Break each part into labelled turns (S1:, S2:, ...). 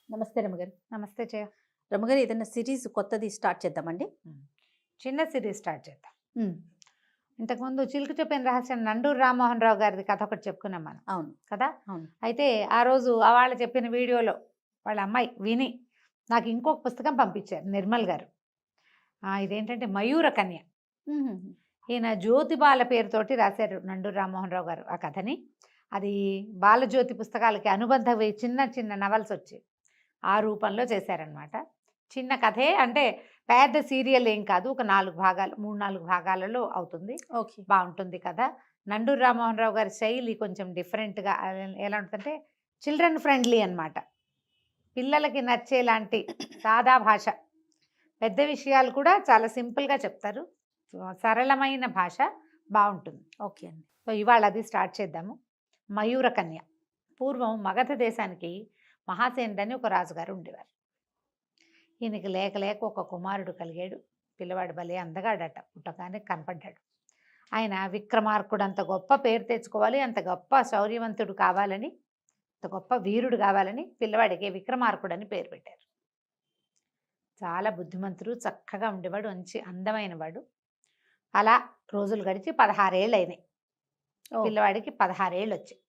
S1: నమస్తే రమగారు.
S2: నమస్తే జయ.
S1: రమగారు, ఏదైనా సిరీస్ కొత్తది స్టార్ట్ చేద్దామండి.
S2: చిన్న సిరీస్ స్టార్ట్ చేద్దాం.
S1: హ్మ్.
S2: ఇంతకుముందు చిలుకు చెప్పిన రహస్యం నండూరు రామ్మోహన్ రావు గారిది కథ ఒకటి చెప్పుకున్నాం మనం
S1: అవును.
S2: కదా.
S1: అవును.
S2: అయితే ఆ రోజు వాళ్ళు చెప్పిన వీడియోలో వాళ్ళ అమ్మాయి విని నాకు ఇంకొక పుస్తకం పంపించారు నిర్మల్ గారు. ఇదేంటంటే మయూర కన్య.
S1: హుహు.
S2: ఈయన జ్యోతిబాల పేరుతోటి రాశారు నండూరు రామ్మోహన్ రావు గారు ఆ కథని. అది బాలజ్యోతి పుస్తకాలకి అనుబంధవి చిన్న చిన్న నవల్స్ వచ్చి ఆ రూపంలో చేశారనమాట. చిన్న కథే, అంటే పెద్ద సీరియల్ ఏం కాదు, ఒక 4 భాగాలు 3-4 భాగాలలో అవుతుంది.
S1: ఓకే.
S2: బాగుంటుంది కదా. నండూరు రామ్మోహన్ రావు గారి శైలి కొంచెం డిఫరెంట్గా ఎలా ఉంటుందంటే చిల్డ్రన్ ఫ్రెండ్లీ అనమాట. పిల్లలకి నచ్చేలాంటి సాదా భాష, పెద్ద విషయాలు కూడా చాలా సింపుల్గా చెప్తారు. సరళమైన భాష బాగుంటుంది.
S1: ఓకే అండి.
S2: సో ఇవాళ అది స్టార్ట్ చేద్దాము. మయూర కన్య. పూర్వం మగధ దేశానికి మహాసేనుడని ఒక రాజుగారు ఉండేవారు. ఈయనకి లేక లేక ఒక కుమారుడు కలిగాడు. పిల్లవాడు భలే అందగాడట, పుట్టగానే కనపడ్డాడు. ఆయన విక్రమార్కుడు, అంత గొప్ప పేరు తెచ్చుకోవాలి, అంత గొప్ప శౌర్యవంతుడు కావాలని, అంత గొప్ప వీరుడు కావాలని పిల్లవాడికి విక్రమార్కుడు అని పేరు పెట్టారు. చాలా బుద్ధిమంతుడు, చక్కగా ఉండేవాడు, మంచి అందమైన వాడు. అలా రోజులు గడిచి 16 ఏళ్ళు అయినాయి. పిల్లవాడికి 16 ఏళ్ళు వచ్చాయి.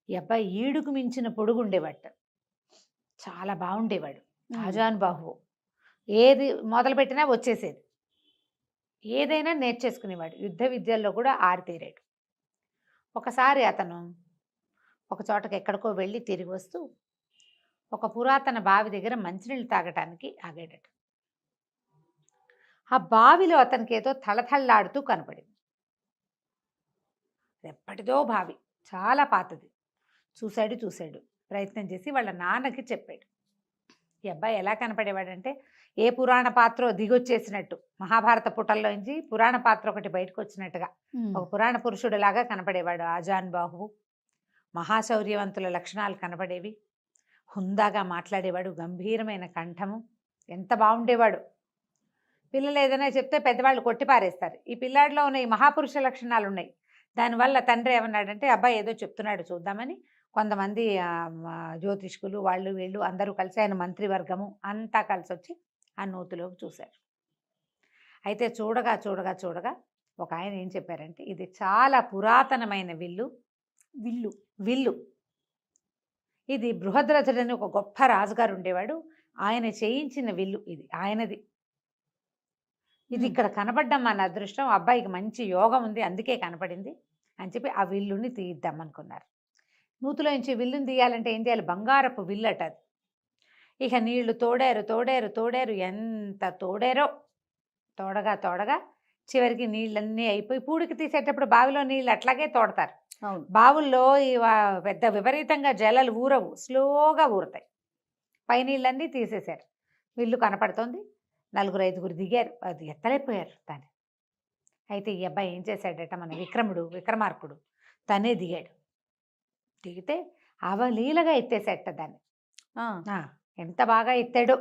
S2: ఈ అబ్బాయి ఈడుకు మించిన పొడుగు ఉండేవాడు, చాలా బాగుండేవాడు, ఆజానుబాహువు. ఏది మొదలుపెట్టినా వచ్చేసేది, ఏదైనా నేర్చేసుకునేవాడు, యుద్ధ విద్యల్లో కూడా ఆరితేరాడు. ఒకసారి అతను ఒక చోటకి ఎక్కడికో వెళ్ళి తిరిగి వస్తూ ఒక పురాతన బావి దగ్గర మంచినీళ్ళు తాగటానికి ఆగాడట. ఆ బావిలో అతనికి ఏదో తళతళలాడుతూ కనపడింది. ఎప్పటిదో బావి, చాలా పాతది. చూశాడు, ప్రయత్నం చేసి వాళ్ళ నాన్నకి చెప్పాడు. ఈ అబ్బాయి ఎలా కనపడేవాడంటే ఏ పురాణ పాత్ర దిగొచ్చేసినట్టు, మహాభారత పుటల్లోంచి పురాణ పాత్ర ఒకటి బయటకు వచ్చినట్టుగా ఒక పురాణ పురుషుడిలాగా కనపడేవాడు. ఆజానుబాహువు, మహాశౌర్యవంతుల లక్షణాలు కనపడేవి. హుందాగా మాట్లాడేవాడు, గంభీరమైన కంఠము, ఎంత బాగుండేవాడు. పిల్లలు ఏదైనా చెప్తే పెద్దవాళ్ళు కొట్టిపారేస్తారు. ఈ పిల్లాడిలో ఉన్న ఈ మహాపురుష లక్షణాలు ఉన్నాయి. దానివల్ల తండ్రి ఏమన్నాడంటే అబ్బాయి ఏదో చెప్తున్నాడు చూద్దామని కొంతమంది జ్యోతిష్కులు వాళ్ళు వీళ్ళు అందరూ కలిసి, ఆయన మంత్రివర్గము అంతా కలిసి వచ్చి ఆ నూతిలోకి చూశారు. అయితే చూడగా చూడగా చూడగా ఒక ఆయన ఏం చెప్పారంటే ఇది చాలా పురాతనమైన విల్లు. విల్లు ఇది బృహద్రథుడని ఒక గొప్ప రాజుగారు ఉండేవాడు, ఆయన చేయించిన విల్లు, ఇది ఆయనది. ఇది ఇక్కడ కనపడ్డం మన అదృష్టం, అబ్బాయికి మంచి యోగం ఉంది అందుకే కనపడింది అని చెప్పి ఆ విల్లుని తీద్దామనుకున్నారు. నూతిలోంచి విల్లుని తీయాలంటే ఏం చేయాలి, బంగారపు విల్లట అది. ఇక నీళ్లు తోడారు, ఎంత తోడారో, తోడగా చివరికి నీళ్ళన్నీ అయిపోయి, పూడికి తీసేటప్పుడు బావిలో నీళ్ళు అట్లాగే తోడతారు. బావుల్లో పెద్ద విపరీతంగా జలాలు ఊరవు, స్లోగా ఊరుతాయి. పై నీళ్ళన్నీ తీసేశారు. విల్లు కనపడుతోంది. 4-5 దిగారు, అది ఎత్తలేకపోయారు దాన్ని. అయితే ఈ అబ్బాయి ఏం చేశాడట, మన విక్రమార్కుడు తనే దిగాడు. దిగితే అవలీలగా ఎత్తేసేట దాన్ని. ఎంత బాగా ఎత్తాడో,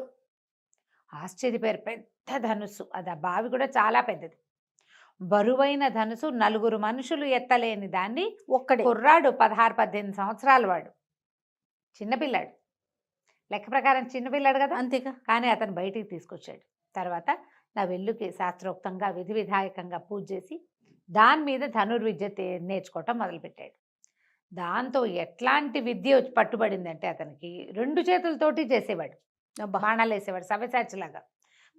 S2: ఆశ్చర్యపోయారు. పెద్ద ధనుస్సు అది, ఆ బావి కూడా చాలా పెద్దది, బరువైన ధనుసు. 4 మనుషులు ఎత్తలేని దాన్ని ఒక్కడే కుర్రాడు, 16-18 సంవత్సరాల వాడు, చిన్నపిల్లాడు, లెక్క ప్రకారం చిన్నపిల్లాడు కదా,
S1: అంతేగా.
S2: కానీ అతను బయటికి తీసుకొచ్చాడు. తర్వాత నా వెల్లుకి శాస్త్రోక్తంగా విధి విధాయకంగా పూజ చేసి దాని మీద ధనుర్విద్య నేర్చుకోవటం మొదలుపెట్టాడు. దాంతో ఎట్లాంటి విద్య పట్టుబడిందంటే అతనికి 2 చేతులతోటి చేసేవాడు, బాణాలు వేసేవాడు, సవ్యసాచిలాగా.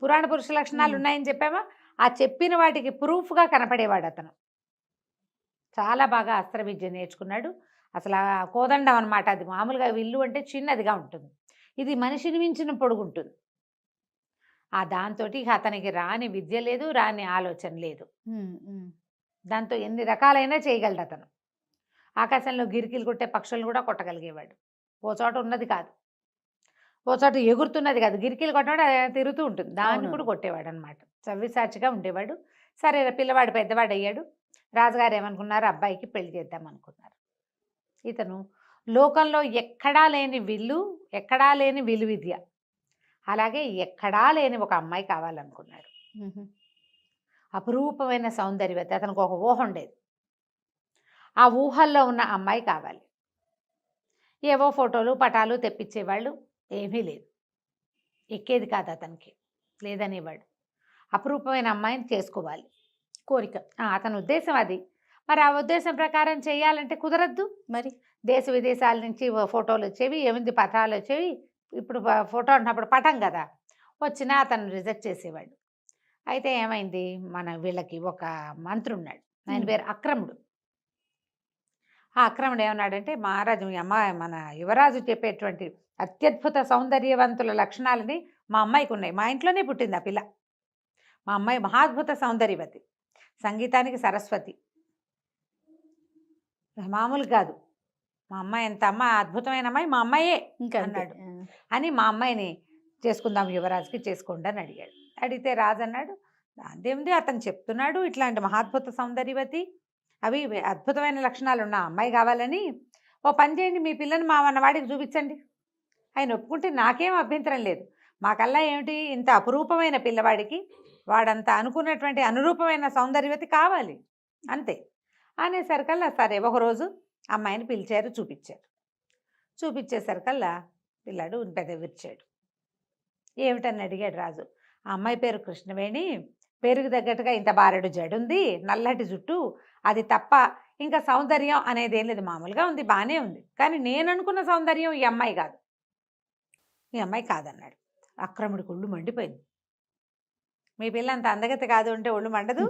S2: పురాణ పురుష లక్షణాలు ఉన్నాయని చెప్పామా, ఆ చెప్పిన వాటికి ప్రూఫ్గా కనపడేవాడు అతను. చాలా బాగా అస్త్ర విద్య నేర్చుకున్నాడు. అసలు ఆ కోదండం అనమాట, అది మామూలుగా విల్లు అంటే చిన్నదిగా ఉంటుంది, ఇది మనిషిని మించిన పొడుగుంటుంది. దాంతో అతనికి రాని విద్య లేదు, రాని ఆలోచన లేదు. దాంతో ఎన్ని రకాలైనా చేయగలడు అతను. ఆకాశంలో గిరికీలు కొట్టే పక్షులను కూడా కొట్టగలిగేవాడు. ఓ చోట ఉన్నది కాదు, ఓ చోట ఎగురుతున్నది కాదు, గిరికీలు కొట్టవాడు తిరుగుతూ ఉంటుంది, దాన్ని కూడా కొట్టేవాడు అనమాట. సవ్యసాచిగా ఉండేవాడు. సరే, పిల్లవాడు పెద్దవాడు అయ్యాడు. రాజుగారు ఏమనుకున్నారు, అబ్బాయికి పెళ్లి చేద్దాం అనుకున్నారు. ఇతను లోకంలో ఎక్కడా లేని విలు విద్య, అలాగే ఎక్కడా లేని ఒక అమ్మాయి కావాలనుకున్నాడు. అపురూపమైన సౌందర్యవతి, అతనికి ఒక ఊహ ఉండేది, ఆ ఊహల్లో ఉన్న అమ్మాయి కావాలి. ఏవో ఫోటోలు పటాలు తెప్పించేవాళ్ళు, ఏమీ లేదు, ఎక్కేది కాదు అతనికి, లేదనేవాడు. అపురూపమైన అమ్మాయిని చేసుకోవాలి
S1: కోరిక.
S2: అతని ఉద్దేశం అది. మరి ఆ ఉద్దేశం ప్రకారం చేయాలంటే కుదరద్దు.
S1: మరి
S2: దేశ విదేశాల నుంచి ఫోటోలు వచ్చేవి, ఏముంది పటాలు వచ్చేవి. ఇప్పుడు ఫోటో అన్నప్పుడు పటం కదా, వచ్చినా అతను రిజెక్ట్ చేసేవాడు. అయితే ఏమైంది, మన వీళ్ళకి ఒక మంత్రి ఉన్నాడు, ఆయన పేరు అక్రముడు. ఆ అక్రముడు ఏమన్నాడంటే, మహారాజు మీ అమ్మాయి మన యువరాజు చెప్పేటువంటి అత్యద్భుత సౌందర్యవంతుల లక్షణాలని మా అమ్మాయికి ఉన్నాయి. మా ఇంట్లోనే పుట్టింది ఆ పిల్ల. మా అమ్మాయి మహాద్భుత సౌందర్యవతి, సంగీతానికి సరస్వతి, మామూలు కాదు. మా అమ్మాయి ఎంత అద్భుతమైన అమ్మాయి, మా అమ్మాయే
S1: ఇంకా
S2: అన్నాడు. అని మా అమ్మాయిని చేసుకుందాం యువరాజుకి, చేసుకోండి అని అడిగాడు. అడిగితే రాజు అన్నాడు, దాందేముంది, అతను చెప్తున్నాడు ఇట్లాంటి మహాద్భుత సౌందర్యవతి, అవి అద్భుతమైన లక్షణాలు ఉన్న అమ్మాయి కావాలని, ఓ పని చేయండి, మీ పిల్లని మా వాడికి చూపించండి. ఆయన ఒప్పుకుంటే నాకేం అభ్యంతరం లేదు. మాకల్లా ఏమిటి, ఇంత అపురూపమైన పిల్లవాడికి వాడంత అనుకున్నటువంటి అనురూపమైన సౌందర్యవతి కావాలి అంతే అనేసరికల్లా సరే ఒకరోజు అమ్మాయిని పిలిచారు, చూపించేసరికల్లా పిల్లాడు పెద్ద విరిచాడు. ఏమిటని అడిగాడు రాజు. ఆ అమ్మాయి పేరు కృష్ణవేణి, పేరుకు తగ్గట్టుగా ఇంత బారెడు జడుంది, నల్లటి జుట్టు, అది తప్ప ఇంకా సౌందర్యం అనేది ఏం లేదు, మామూలుగా ఉంది, బాగానే ఉంది, కానీ నేను అనుకున్న సౌందర్యం ఈ అమ్మాయి కాదు, ఈ అమ్మాయి కాదన్నాడు. అక్రముడికి ఒళ్ళు మండిపోయింది. మీ పిల్ల అంత అందగతి కాదు అంటే ఒళ్ళు మండదు.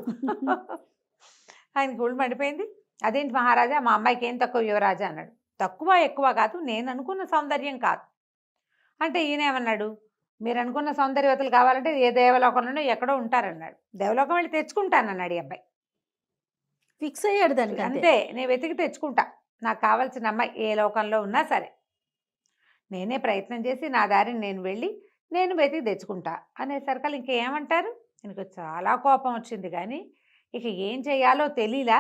S2: ఆయనకి ఒళ్ళు మండిపోయింది. అదేంటి మహారాజా, మా అమ్మాయికి ఏం తక్కువ యువరాజా అన్నాడు. తక్కువ ఎక్కువ కాదు, నేను అనుకున్న సౌందర్యం కాదు అంటే ఈయన ఏమన్నాడు, మీరు అనుకున్న సౌందర్యవతులు కావాలంటే ఏ దేవలోకంలోనో ఎక్కడో ఉంటారన్నాడు. దేవలోకం వెళ్ళి తెచ్చుకుంటానన్నాడు ఈ అబ్బాయి.
S1: ఫిక్స్ అయ్యాడు దానికి.
S2: అంతే, నేను వెతికి తెచ్చుకుంటా, నాకు కావాల్సిన అమ్మాయి ఏ లోకంలో ఉన్నా సరే నేనే ప్రయత్నం చేసి నా దారిని నేను వెళ్ళి నేను వెతికి తెచ్చుకుంటా అనేసరికల్ ఇంకేమంటారు. எனக்கு చాలా కోపం వచ్చింది, కానీ ఇక ఏం చేయాలో తెలియలా,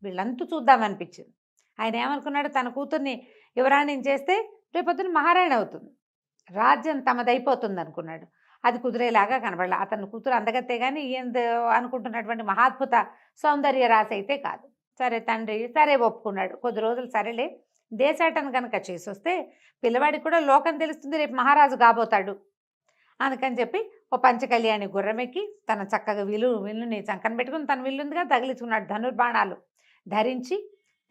S2: వీళ్ళంతా చూద్దామనిపించింది. ఆయన ఏమనుకున్నాడు, తన కూతుర్ని యువరాణిని చేస్తే రేపొద్దున మహారాణి అవుతుంది, రాజ్యం తమదైపోతుంది అనుకున్నాడు. అది కుదిరేలాగా కనబడాల. అతని కూతురు అందగతే కానీ ఈయన అనుకుంటున్నటువంటి మహాద్భుత సౌందర్య రాశి అయితే కాదు. సరే తండ్రి సరే ఒప్పుకున్నాడు. కొద్ది రోజులు సరేలే, దేశాటను కనుక చేసి వస్తే పిల్లవాడికి కూడా లోకం తెలుస్తుంది, రేపు మహారాజు కాబోతాడు అందుకని చెప్పి ఓ పంచకళ్యాణి గుర్రమెక్కి తన చక్కగా విల్లుని చంకన పెట్టుకుని, తన విల్లుందిగా తగిలించుకున్నాడు, ధనుర్బాణాలు ధరించి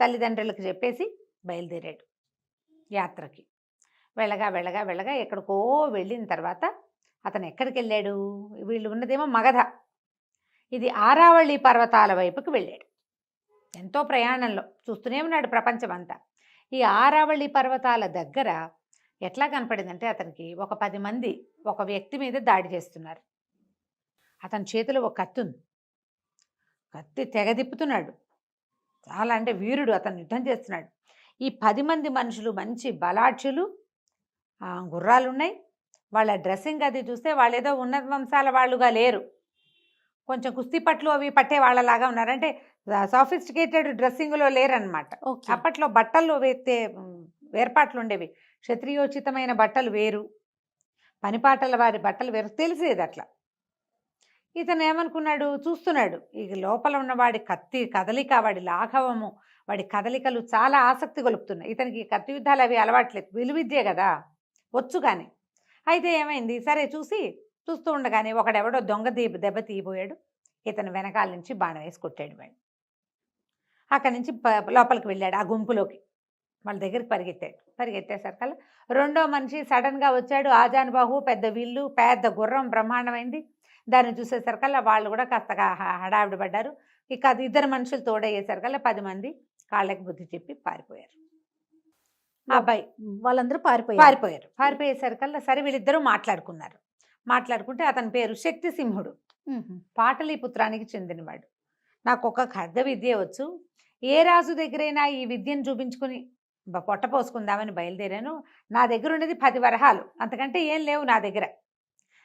S2: తల్లిదండ్రులకు చెప్పేసి బయలుదేరాడు యాత్రకి. వెళ్ళగా వెళ్ళగా వెళ్ళగా ఎక్కడికో వెళ్ళిన తర్వాత అతను ఎక్కడికి వెళ్ళాడు, వీళ్ళు ఉన్నదేమో మగధ, ఇది ఆరావళి పర్వతాల వైపుకి వెళ్ళాడు. ఎంతో ప్రయాణంలో చూస్తూనే ఉన్నాడు ప్రపంచం అంతా. ఈ ఆరావళి పర్వతాల దగ్గర ఎట్లా కనపడిందంటే అతనికి ఒక 10 మంది ఒక వ్యక్తి మీద దాడి చేస్తున్నారు. అతని చేతిలో ఒక కత్తి ఉంది, కత్తి తెగదిప్పుతున్నాడు, చాలా అంటే వీరుడు, అతను యుద్ధం చేస్తున్నాడు. ఈ 10 మంది మనుషులు మంచి బలాఢ్యులు, గుర్రాలు ఉన్నాయి. వాళ్ళ డ్రెస్సింగ్ అది చూస్తే వాళ్ళు ఏదో ఉన్నత వంశాల వాళ్ళుగా లేరు, కొంచెం కుస్తీ పట్లు అవి పట్టే వాళ్ళలాగా ఉన్నారు, అంటే సాఫిస్టికేటెడ్ డ్రెస్సింగ్లో లేరనమాట. అప్పట్లో బట్టల్లో వేర్పాట్లు ఉండేవి, క్షత్రియోచితమైన బట్టలు వేరు, పనిపాటల వారి బట్టలు వేరు, తెలిసేది అట్లా. ఇతను ఏమనుకున్నాడు, చూస్తున్నాడు ఈ లోపల ఉన్న వాడి కత్తి కదలిక, వాడి లాఘవము, వాడి కదలికలు చాలా ఆసక్తి గొలుపుతున్నాయి. ఇతనికి కత్తి యుద్ధాలు అవి అలవాట్లేదు, విలువిద్యే కదా వచ్చు. కానీ అయితే ఏమైంది, సరే చూస్తూ ఉండగానే ఒకడెవడో దొంగ దెబ్బ తీయబోయాడు. ఇతను వెనకాల నుంచి బాణం వేసి కొట్టాడు. వాడు అక్కడి నుంచి లోపలికి వెళ్ళాడు, ఆ గుంపులోకి వాళ్ళ దగ్గరికి పరిగెత్తేసరికల్లా రెండో మనిషి సడన్గా వచ్చాడు. ఆజానుబాహు, పెద్ద విల్లు, పెద్ద గుర్రం, బ్రహ్మాండమైంది. దాన్ని చూసేసరికల్లా వాళ్ళు కూడా కాస్త హడావిడి పడ్డారు. ఇక అది 2 మనుషులు తోడయ్యేసరికల్లా 10 మంది కాళ్ళకి బుద్ధి చెప్పి పారిపోయారు. అబ్బాయి
S1: వాళ్ళందరూ
S2: పారిపోయేసరికల్లా సరే వీళ్ళిద్దరూ మాట్లాడుకుంటే అతని పేరు శక్తిసింహుడు, పాటలీపుత్రానికి చెందినవాడు. నాకు ఒక ఖడ్గ విద్య వచ్చు, ఏ రాజు దగ్గరైనా ఈ విద్యను చూపించుకుని పొట్ట పోసుకుందామని బయలుదేరాను. నా దగ్గర ఉండేది 10 వరహాలు, అంతకంటే ఏం లేవు నా దగ్గర.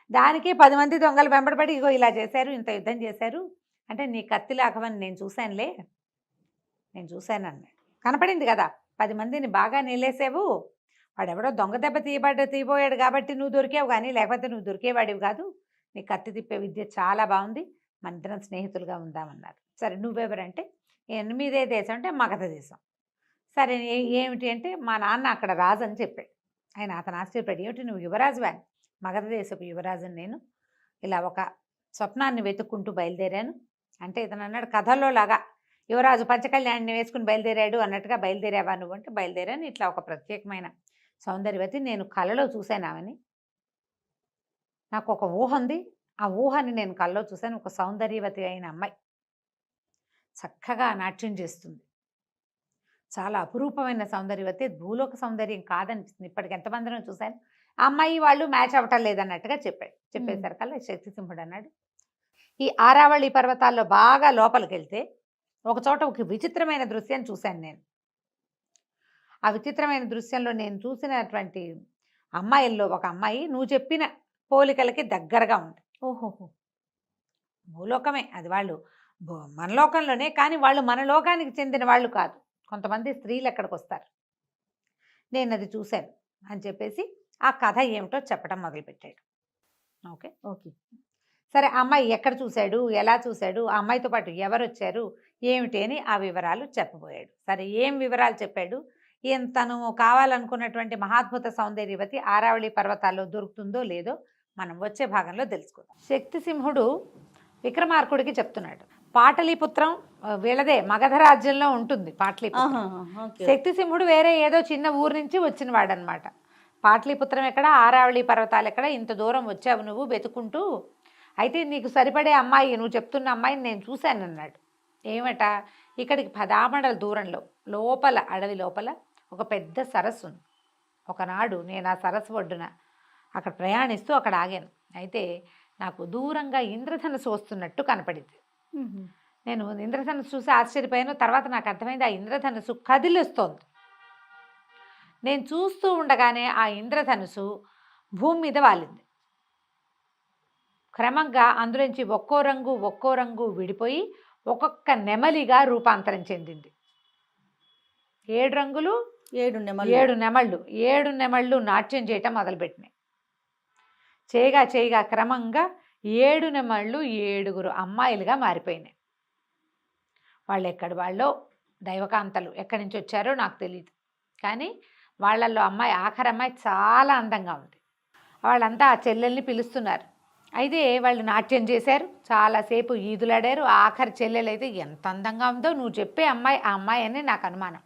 S2: దానికే 10 మంది దొంగలు వెంబడబడి ఇగో ఇలా చేశారు, ఇంత యుద్ధం చేశారు అంటే నీ కత్తి లాఘవని నేను చూశాను అన్నాడు. కనపడింది కదా 10 మందిని బాగా నిలేసావు, వాడెవడో దొంగ దెబ్బ తీయబోయాడు కాబట్టి నువ్వు దొరికావు, కానీ లేకపోతే నువ్వు దొరికేవాడివి కాదు. నీ కత్తి తిప్పే విద్య చాలా బాగుంది, మన ఇద్దరం స్నేహితులుగా ఉందామన్నారు. సరే నువ్వెవరంటే 8వ దేశం అంటే మగధ దేశం. సరే ఏమిటి అంటే మా నాన్న అక్కడ రాజు అని చెప్పాడు. ఆయన అతను ఆశ్చర్యపడి, ఏమిటి నువ్వు యువరాజువా? మగధ దేశపు యువరాజుని నేను, ఇలా ఒక స్వప్నాన్ని వెతుక్కుంటూ బయలుదేరాను అంటే ఇతను అన్నాడు కథల్లో లాగా యువరాజు పంచకళ్యాణిని వేసుకుని బయలుదేరాడు అన్నట్టుగా, బయలుదేరావా నువ్వు అంటే బయలుదేరాను. ఇట్లా ఒక ప్రత్యేకమైన సౌందర్యవతి నేను కలలో చూశాను ఆమెని. నాకు ఒక ఊహ ఉంది, ఆ ఊహని నేను కలలో చూశాను. ఒక సౌందర్యవతి అయిన అమ్మాయి చక్కగా నాట్యం చేస్తుంది, చాలా అపురూపమైన సౌందర్యవతి, భూలోక సౌందర్యం కాదనిపిస్తుంది. ఇప్పటికి ఎంతమందినో చూశాను, ఆ అమ్మాయి వాళ్ళు మ్యాచ్ అవ్వటం లేదన్నట్టుగా చెప్పాడు. చెప్పేసరికల్లా శక్తిసింహుడు అన్నాడు, ఈ ఆరావళి పర్వతాల్లో బాగా లోపలికి వెళ్తే ఒక చోట ఒక విచిత్రమైన దృశ్యాన్ని చూశాను నేను. ఆ విచిత్రమైన దృశ్యంలో నేను చూసినటువంటి అమ్మాయిల్లో ఒక అమ్మాయి నువ్వు చెప్పిన పోలికలకి దగ్గరగా ఉంది.
S1: ఓహోహో.
S2: భూలోకమే అది, వాళ్ళు మన లోకంలోనే, కానీ వాళ్ళు మన లోకానికి చెందిన వాళ్ళు కాదు. కొంతమంది స్త్రీలు ఎక్కడికి వస్తారు, నేను అది చూశాను అని చెప్పేసి ఆ కథ ఏమిటో చెప్పడం మొదలుపెట్టాడు. Okay
S1: okay.
S2: సరే, ఆ అమ్మాయి ఎక్కడ చూశాడు, ఎలా చూశాడు, ఆ అమ్మాయితో పాటు ఎవరు వచ్చారు, ఏమిటి అని ఆ వివరాలు చెప్పబోయాడు. సరే, ఏం వివరాలు చెప్పాడు, తను కావాలనుకున్నటువంటి మహాద్భుత సౌందర్యవతి ఆరావళి పర్వతాల్లో దొరుకుతుందో లేదో మనం వచ్చే భాగంలో తెలుసుకుందాం. శక్తిసింహుడు విక్రమార్కుడికి చెప్తున్నాడు, పాటలీపుత్రం వీళ్ళదే, మగధ రాజ్యంలో ఉంటుంది పాటలీపుత్రం. శక్తిసింహుడు వేరే ఏదో చిన్న ఊరు నుంచి వచ్చిన వాడనమాట. పాటలీపుత్రం ఎక్కడ, ఆరావళి పర్వతాలు ఎక్కడ, ఇంత దూరం వచ్చావు నువ్వు వెతుకుంటూ, అయితే నీకు సరిపడే అమ్మాయి, నువ్వు చెప్తున్న అమ్మాయిని నేను చూశాను అన్నాడు. ఏమట, ఇక్కడికి 10 ఆమడల దూరంలో లోపల, అడవి లోపల ఒక పెద్ద సరస్సు ఉంది. ఒకనాడు నేను ఆ సరస్సు ఒడ్డున అక్కడ ప్రయాణిస్తూ అక్కడ ఆగాను. అయితే నాకు దూరంగా ఇంద్రధనుసు వస్తున్నట్టు కనపడింది. నేను ఇంద్రధనుసు చూసి ఆశ్చర్యపోయాను. తర్వాత నాకు అర్థమైంది, ఆ ఇంద్రధనుసు కదిలిస్తోంది. నేను చూస్తూ ఉండగానే ఆ ఇంద్రధనుసు భూమి మీద వాలింది. క్రమంగా అందులోంచి ఒక్కో రంగు విడిపోయి ఒక్కొక్క నెమలిగా రూపాంతరం చెందింది. 7 రంగులు, 7 నెమళ్ళు నాట్యం చేయటం మొదలుపెట్టినాయి. చేయగా క్రమంగా 7 నెమళ్ళు 7 అమ్మాయిలుగా మారిపోయినాయి. వాళ్ళు ఎక్కడి వాళ్ళో, దైవకాంతలు, ఎక్కడి నుంచి వచ్చారో నాకు తెలియదు, కానీ వాళ్ళల్లో ఆఖరి అమ్మాయి చాలా అందంగా ఉంది. వాళ్ళంతా ఆ చెల్లెల్ని పిలుస్తున్నారు. అయితే వాళ్ళు నాట్యం చేశారు, చాలాసేపు ఈదులాడారు. ఆఖరి చెల్లెలైతే ఎంత అందంగా ఉందో, నువ్వు చెప్పే అమ్మాయి ఆ అమ్మాయి అని నాకు అనుమానం.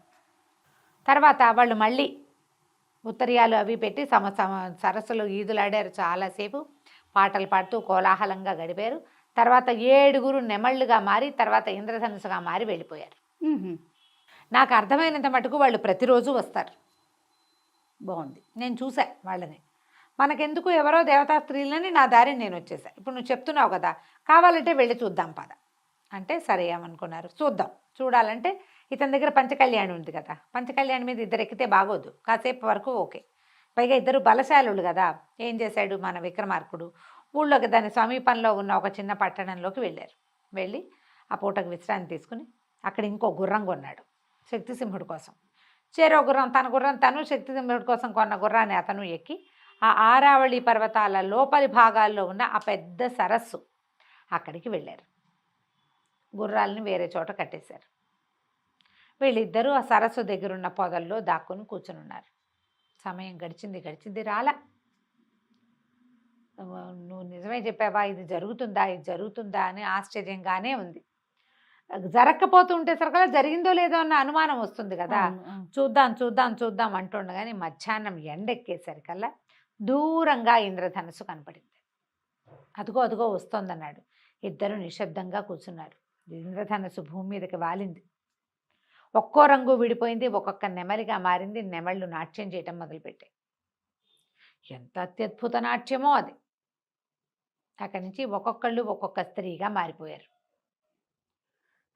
S2: తర్వాత వాళ్ళు మళ్ళీ ఉత్తరీయాలు అవి పెట్టి సరస్సులో ఈదులాడారు, చాలాసేపు పాటలు పాడుతూ కోలాహలంగా గడిపారు. తర్వాత 7 నెమళ్ళుగా మారి తర్వాత ఇంద్రధనుసుగా మారి వెళ్ళిపోయారు. నాకు అర్థమైనంత మటుకు వాళ్ళు ప్రతిరోజు వస్తారు.
S1: బాగుంది,
S2: నేను చూసా వాళ్ళని. మనకెందుకు, ఎవరో దేవతా స్త్రీలని, నా దారిని నేను వచ్చేసా. ఇప్పుడు నువ్వు చెప్తున్నావు కదా, కావాలంటే వెళ్ళి చూద్దాం పద అంటే సరే ఏమనుకున్నారు, చూద్దాం. చూడాలంటే ఇతని దగ్గర పంచకళ్యాణి ఉంది కదా, పంచకళ్యాణి మీద ఇద్దరు ఎక్కితే బాగోదు, కాసేపు వరకు ఓకే. పైగా ఇద్దరు బలశాలులు కదా. ఏం చేశాడు మన విక్రమార్కుడు, ఊళ్ళోకి దాని సమీపంలో ఉన్న ఒక చిన్న పట్టణంలోకి వెళ్ళారు. వెళ్ళి ఆ పూటకు విశ్రాంతి తీసుకుని అక్కడ ఇంకో గుర్రం కొన్నాడు శక్తిసింహుడి కోసం. చేరో గుర్రం, తన గుర్రం తను, శక్తిసింహుడి కోసం కొన్న గుర్రాన్ని అతను ఎక్కి ఆ ఆరావళి పర్వతాల లోపలి భాగాల్లో ఉన్న ఆ పెద్ద సరస్సు అక్కడికి వెళ్ళారు. గుర్రాలని వేరే చోట కట్టేశారు. వీళ్ళిద్దరూ ఆ సరస్సు దగ్గరున్న పొదల్లో దాక్కుని కూర్చుని ఉన్నారు. సమయం గడిచింది రాలా. నువ్వు నిజమే చెప్పావా, ఇది జరుగుతుందా అని ఆశ్చర్యంగానే ఉంది. జరగకపోతుంటే సరికల్లా జరిగిందో లేదో అన్న అనుమానం వస్తుంది కదా. చూద్దాం అంటుండగానే మధ్యాహ్నం ఎండెక్కేసరికల్లా దూరంగా ఇంద్రధనుసు కనపడింది. అదుగో వస్తోందన్నాడు. ఇద్దరు నిశ్శబ్దంగా కూర్చున్నారు. ఇంద్రధనుసు భూమి మీదకి వాలింది. ఒక్కో రంగు విడిపోయింది, ఒక్కొక్క నెమలిగా మారింది. నెమళ్ళు నాట్యం చేయటం మొదలుపెట్టాయి. ఎంత అత్యద్భుత నాట్యమో అది. అక్కడి నుంచి ఒక్కొక్కళ్ళు ఒక్కొక్క స్త్రీగా మారిపోయారు.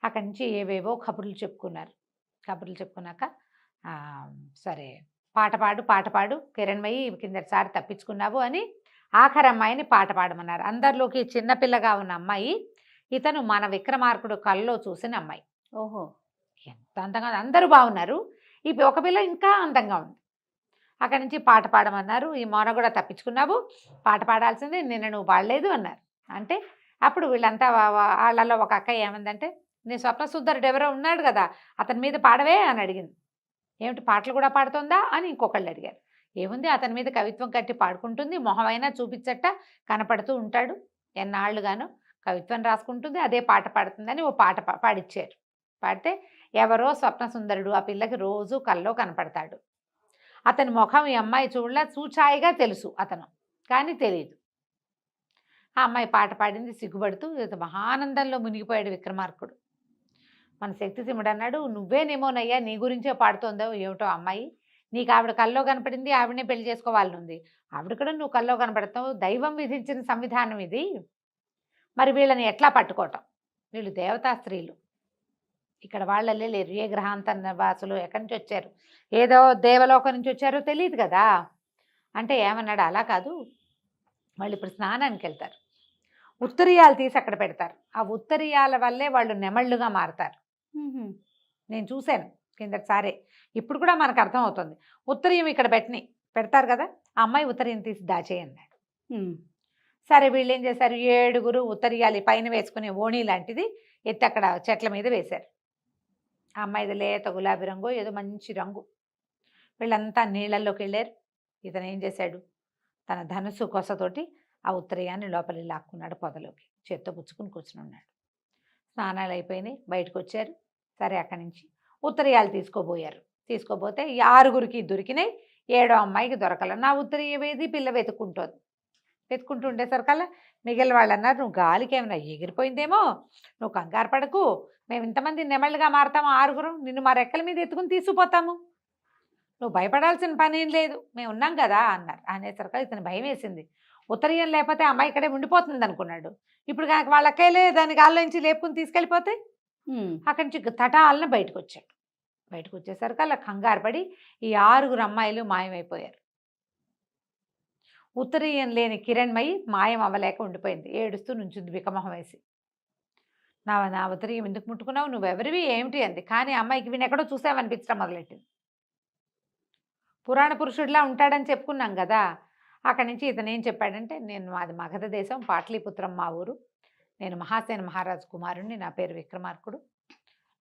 S2: అక్కడి నుంచి ఏవేవో కబుర్లు చెప్పుకున్నాక సరే పాట పాడు కిరణ్మయి, కిందటిసారి తప్పించుకున్నావు అని ఆఖరి అమ్మాయిని పాట పాడమన్నారు. అందరిలోకి చిన్నపిల్లగా ఉన్న అమ్మాయి ఇతను మన విక్రమార్కుడు కల్లో చూసిన అమ్మాయి.
S1: ఓహో,
S2: ఎంత అందంగా, అందరూ బాగున్నారు, ఈ ఒక పిల్ల ఇంకా అందంగా ఉంది. అక్కడి నుంచి పాట పాడమన్నారు. ఈ మౌన కూడా తప్పించుకున్నావు, పాట పాడాల్సిందే, నిన్న నువ్వు పాడలేదు అన్నారు. అంటే అప్పుడు వీళ్ళంతా వాళ్ళలో ఒక అక్క ఏమందంటే, నీ స్వప్నసుందరుడు ఎవరో ఉన్నాడు కదా, అతని మీద పాడవే అని అడిగింది. ఏమిటి పాటలు కూడా పాడుతుందా అని ఇంకొకళ్ళు అడిగారు. ఏముంది అతని మీద కవిత్వం కట్టి పాడుకుంటుంది, మొహమైనా చూపించట కనపడుతూ ఉంటాడు. ఎన్నాళ్ళుగాను కవిత్వం రాసుకుంటుంది, అదే పాట పాడుతుందని ఓ పాట పాడిచ్చారు. పాడితే ఎవరో స్వప్న సుందరుడు ఆ పిల్లకి రోజు కల్లో కనపడతాడు. అతని ముఖం ఈ అమ్మాయి చూడలా, చూచాయిగా తెలుసు అతను, కానీ తెలియదు. ఆ అమ్మాయి పాట పాడింది, సిగ్గుపడుతూ మహానందంలో మునిగిపోయాడు విక్రమార్కుడు. మన శక్తిసింహుడు అన్నాడు, నువ్వేనేమోనయ్యా నీ గురించే పాడుతోందో ఏమిటో అమ్మాయి, నీకు ఆవిడ కల్లో కనపడింది, ఆవిడనే పెళ్లి చేసుకోవాలని ఉంది, ఆవిడ కూడా నువ్వు కల్లో కనపడతావు, దైవం విధించిన సంవిధానం ఇది, మరి వీళ్ళని ఎట్లా పట్టుకోవటం, వీళ్ళు దేవతా స్త్రీలు, ఇక్కడ వాళ్ళే లేరు, ఏ గ్రహాంత వాసులు ఎక్కడి నుంచి వచ్చారు, ఏదో దేవలోకం నుంచి వచ్చారో తెలియదు కదా అంటే ఏమన్నాడు, అలా కాదు, వాళ్ళు ఇప్పుడు స్నానానికి వెళ్తారు, ఉత్తరీయాలు తీసి అక్కడ పెడతారు, ఆ ఉత్తరీయాల వల్లే వాళ్ళు నెమళ్ళుగా మారతారు. నేను చూశాను కిందటిసారే, ఇప్పుడు కూడా మనకు అర్థమవుతుంది. ఉత్తరీయం ఇక్కడ పెడతారు కదా, ఆ అమ్మాయి ఉత్తరీయం తీసి దాచేయన్నాడు. సరే వీళ్ళు ఏం చేశారు, 7 ఉత్తరీయాలు పైన వేసుకునే ఓణి లాంటిది ఎత్తి అక్కడ చెట్ల మీద వేశారు. ఆ అమ్మాయిది లేత గులాబీ రంగు, ఏదో మంచి రంగు. వీళ్ళంతా నీళ్ళల్లోకి వెళ్ళారు. ఇతను ఏం చేశాడు, తన ధనుసు కొసతోటి ఆ ఉత్తరీయాన్ని లోపలికి లాక్కున్నాడు, పొదలోకి చేత్తో పుచ్చుకుని కూర్చుని ఉన్నాడు. స్నానాలు అయిపోయినాయి, బయటకు వచ్చారు. సరే అక్కడి నుంచి ఉత్తరీయాలు తీసుకోబోతే 6 దొరికినాయి, 7వ అమ్మాయికి దొరకల. నా ఉత్తరీయమేది పిల్ల వెతుకుంటూ ఉండేసరికల్లా మిగిలిన వాళ్ళు అన్నారు, నువ్వు గాలికి ఏమైనా ఎగిరిపోయిందేమో, నువ్వు కంగారు పడకు, మేము ఇంతమంది నెమళ్ళుగా మారతాము 6, నిన్ను మా రెక్కల మీద ఎత్తుకుని తీసుకుపోతాము, నువ్వు భయపడాల్సిన పని ఏం లేదు, మేము ఉన్నాం కదా అన్నారు. అనేసరికి ఇతను భయం వేసింది. ఉత్తరీయం లేకపోతే అమ్మాయి ఇక్కడే ఉండిపోతుంది అనుకున్నాడు. ఇప్పుడు కనుక వాళ్ళ అక్కయ్యలే దాని గాల్లో నుంచి లేపుకుని తీసుకెళ్ళిపోతే అక్కడి నుంచి తటాలన బయటకు వచ్చేసరికి అలా కంగారు పడి ఈ 6 అమ్మాయిలు మాయమైపోయారు. ఉత్తరీయం లేని కిరణ్మయి మాయం అవ్వలేక ఉండిపోయింది, ఏడుస్తూ నుంచుంది వికమొహం వేసి. నా ఉత్తరీయం ఎందుకు ముట్టుకున్నావు, నువ్వెవరివి ఏమిటి అంది. కానీ అమ్మాయికి వీని ఎక్కడో చూసామనిపించడం మొదలెట్టింది. పురాణ పురుషుడిలా ఉంటాడని చెప్పుకున్నాం కదా. అక్కడి నుంచి ఇతను ఏం చెప్పాడంటే, మాది మగధ దేశం, పాటలీపుత్రం మా ఊరు, నేను మహాసేన మహారాజు కుమారుణ్ణి, నా పేరు విక్రమార్కుడు,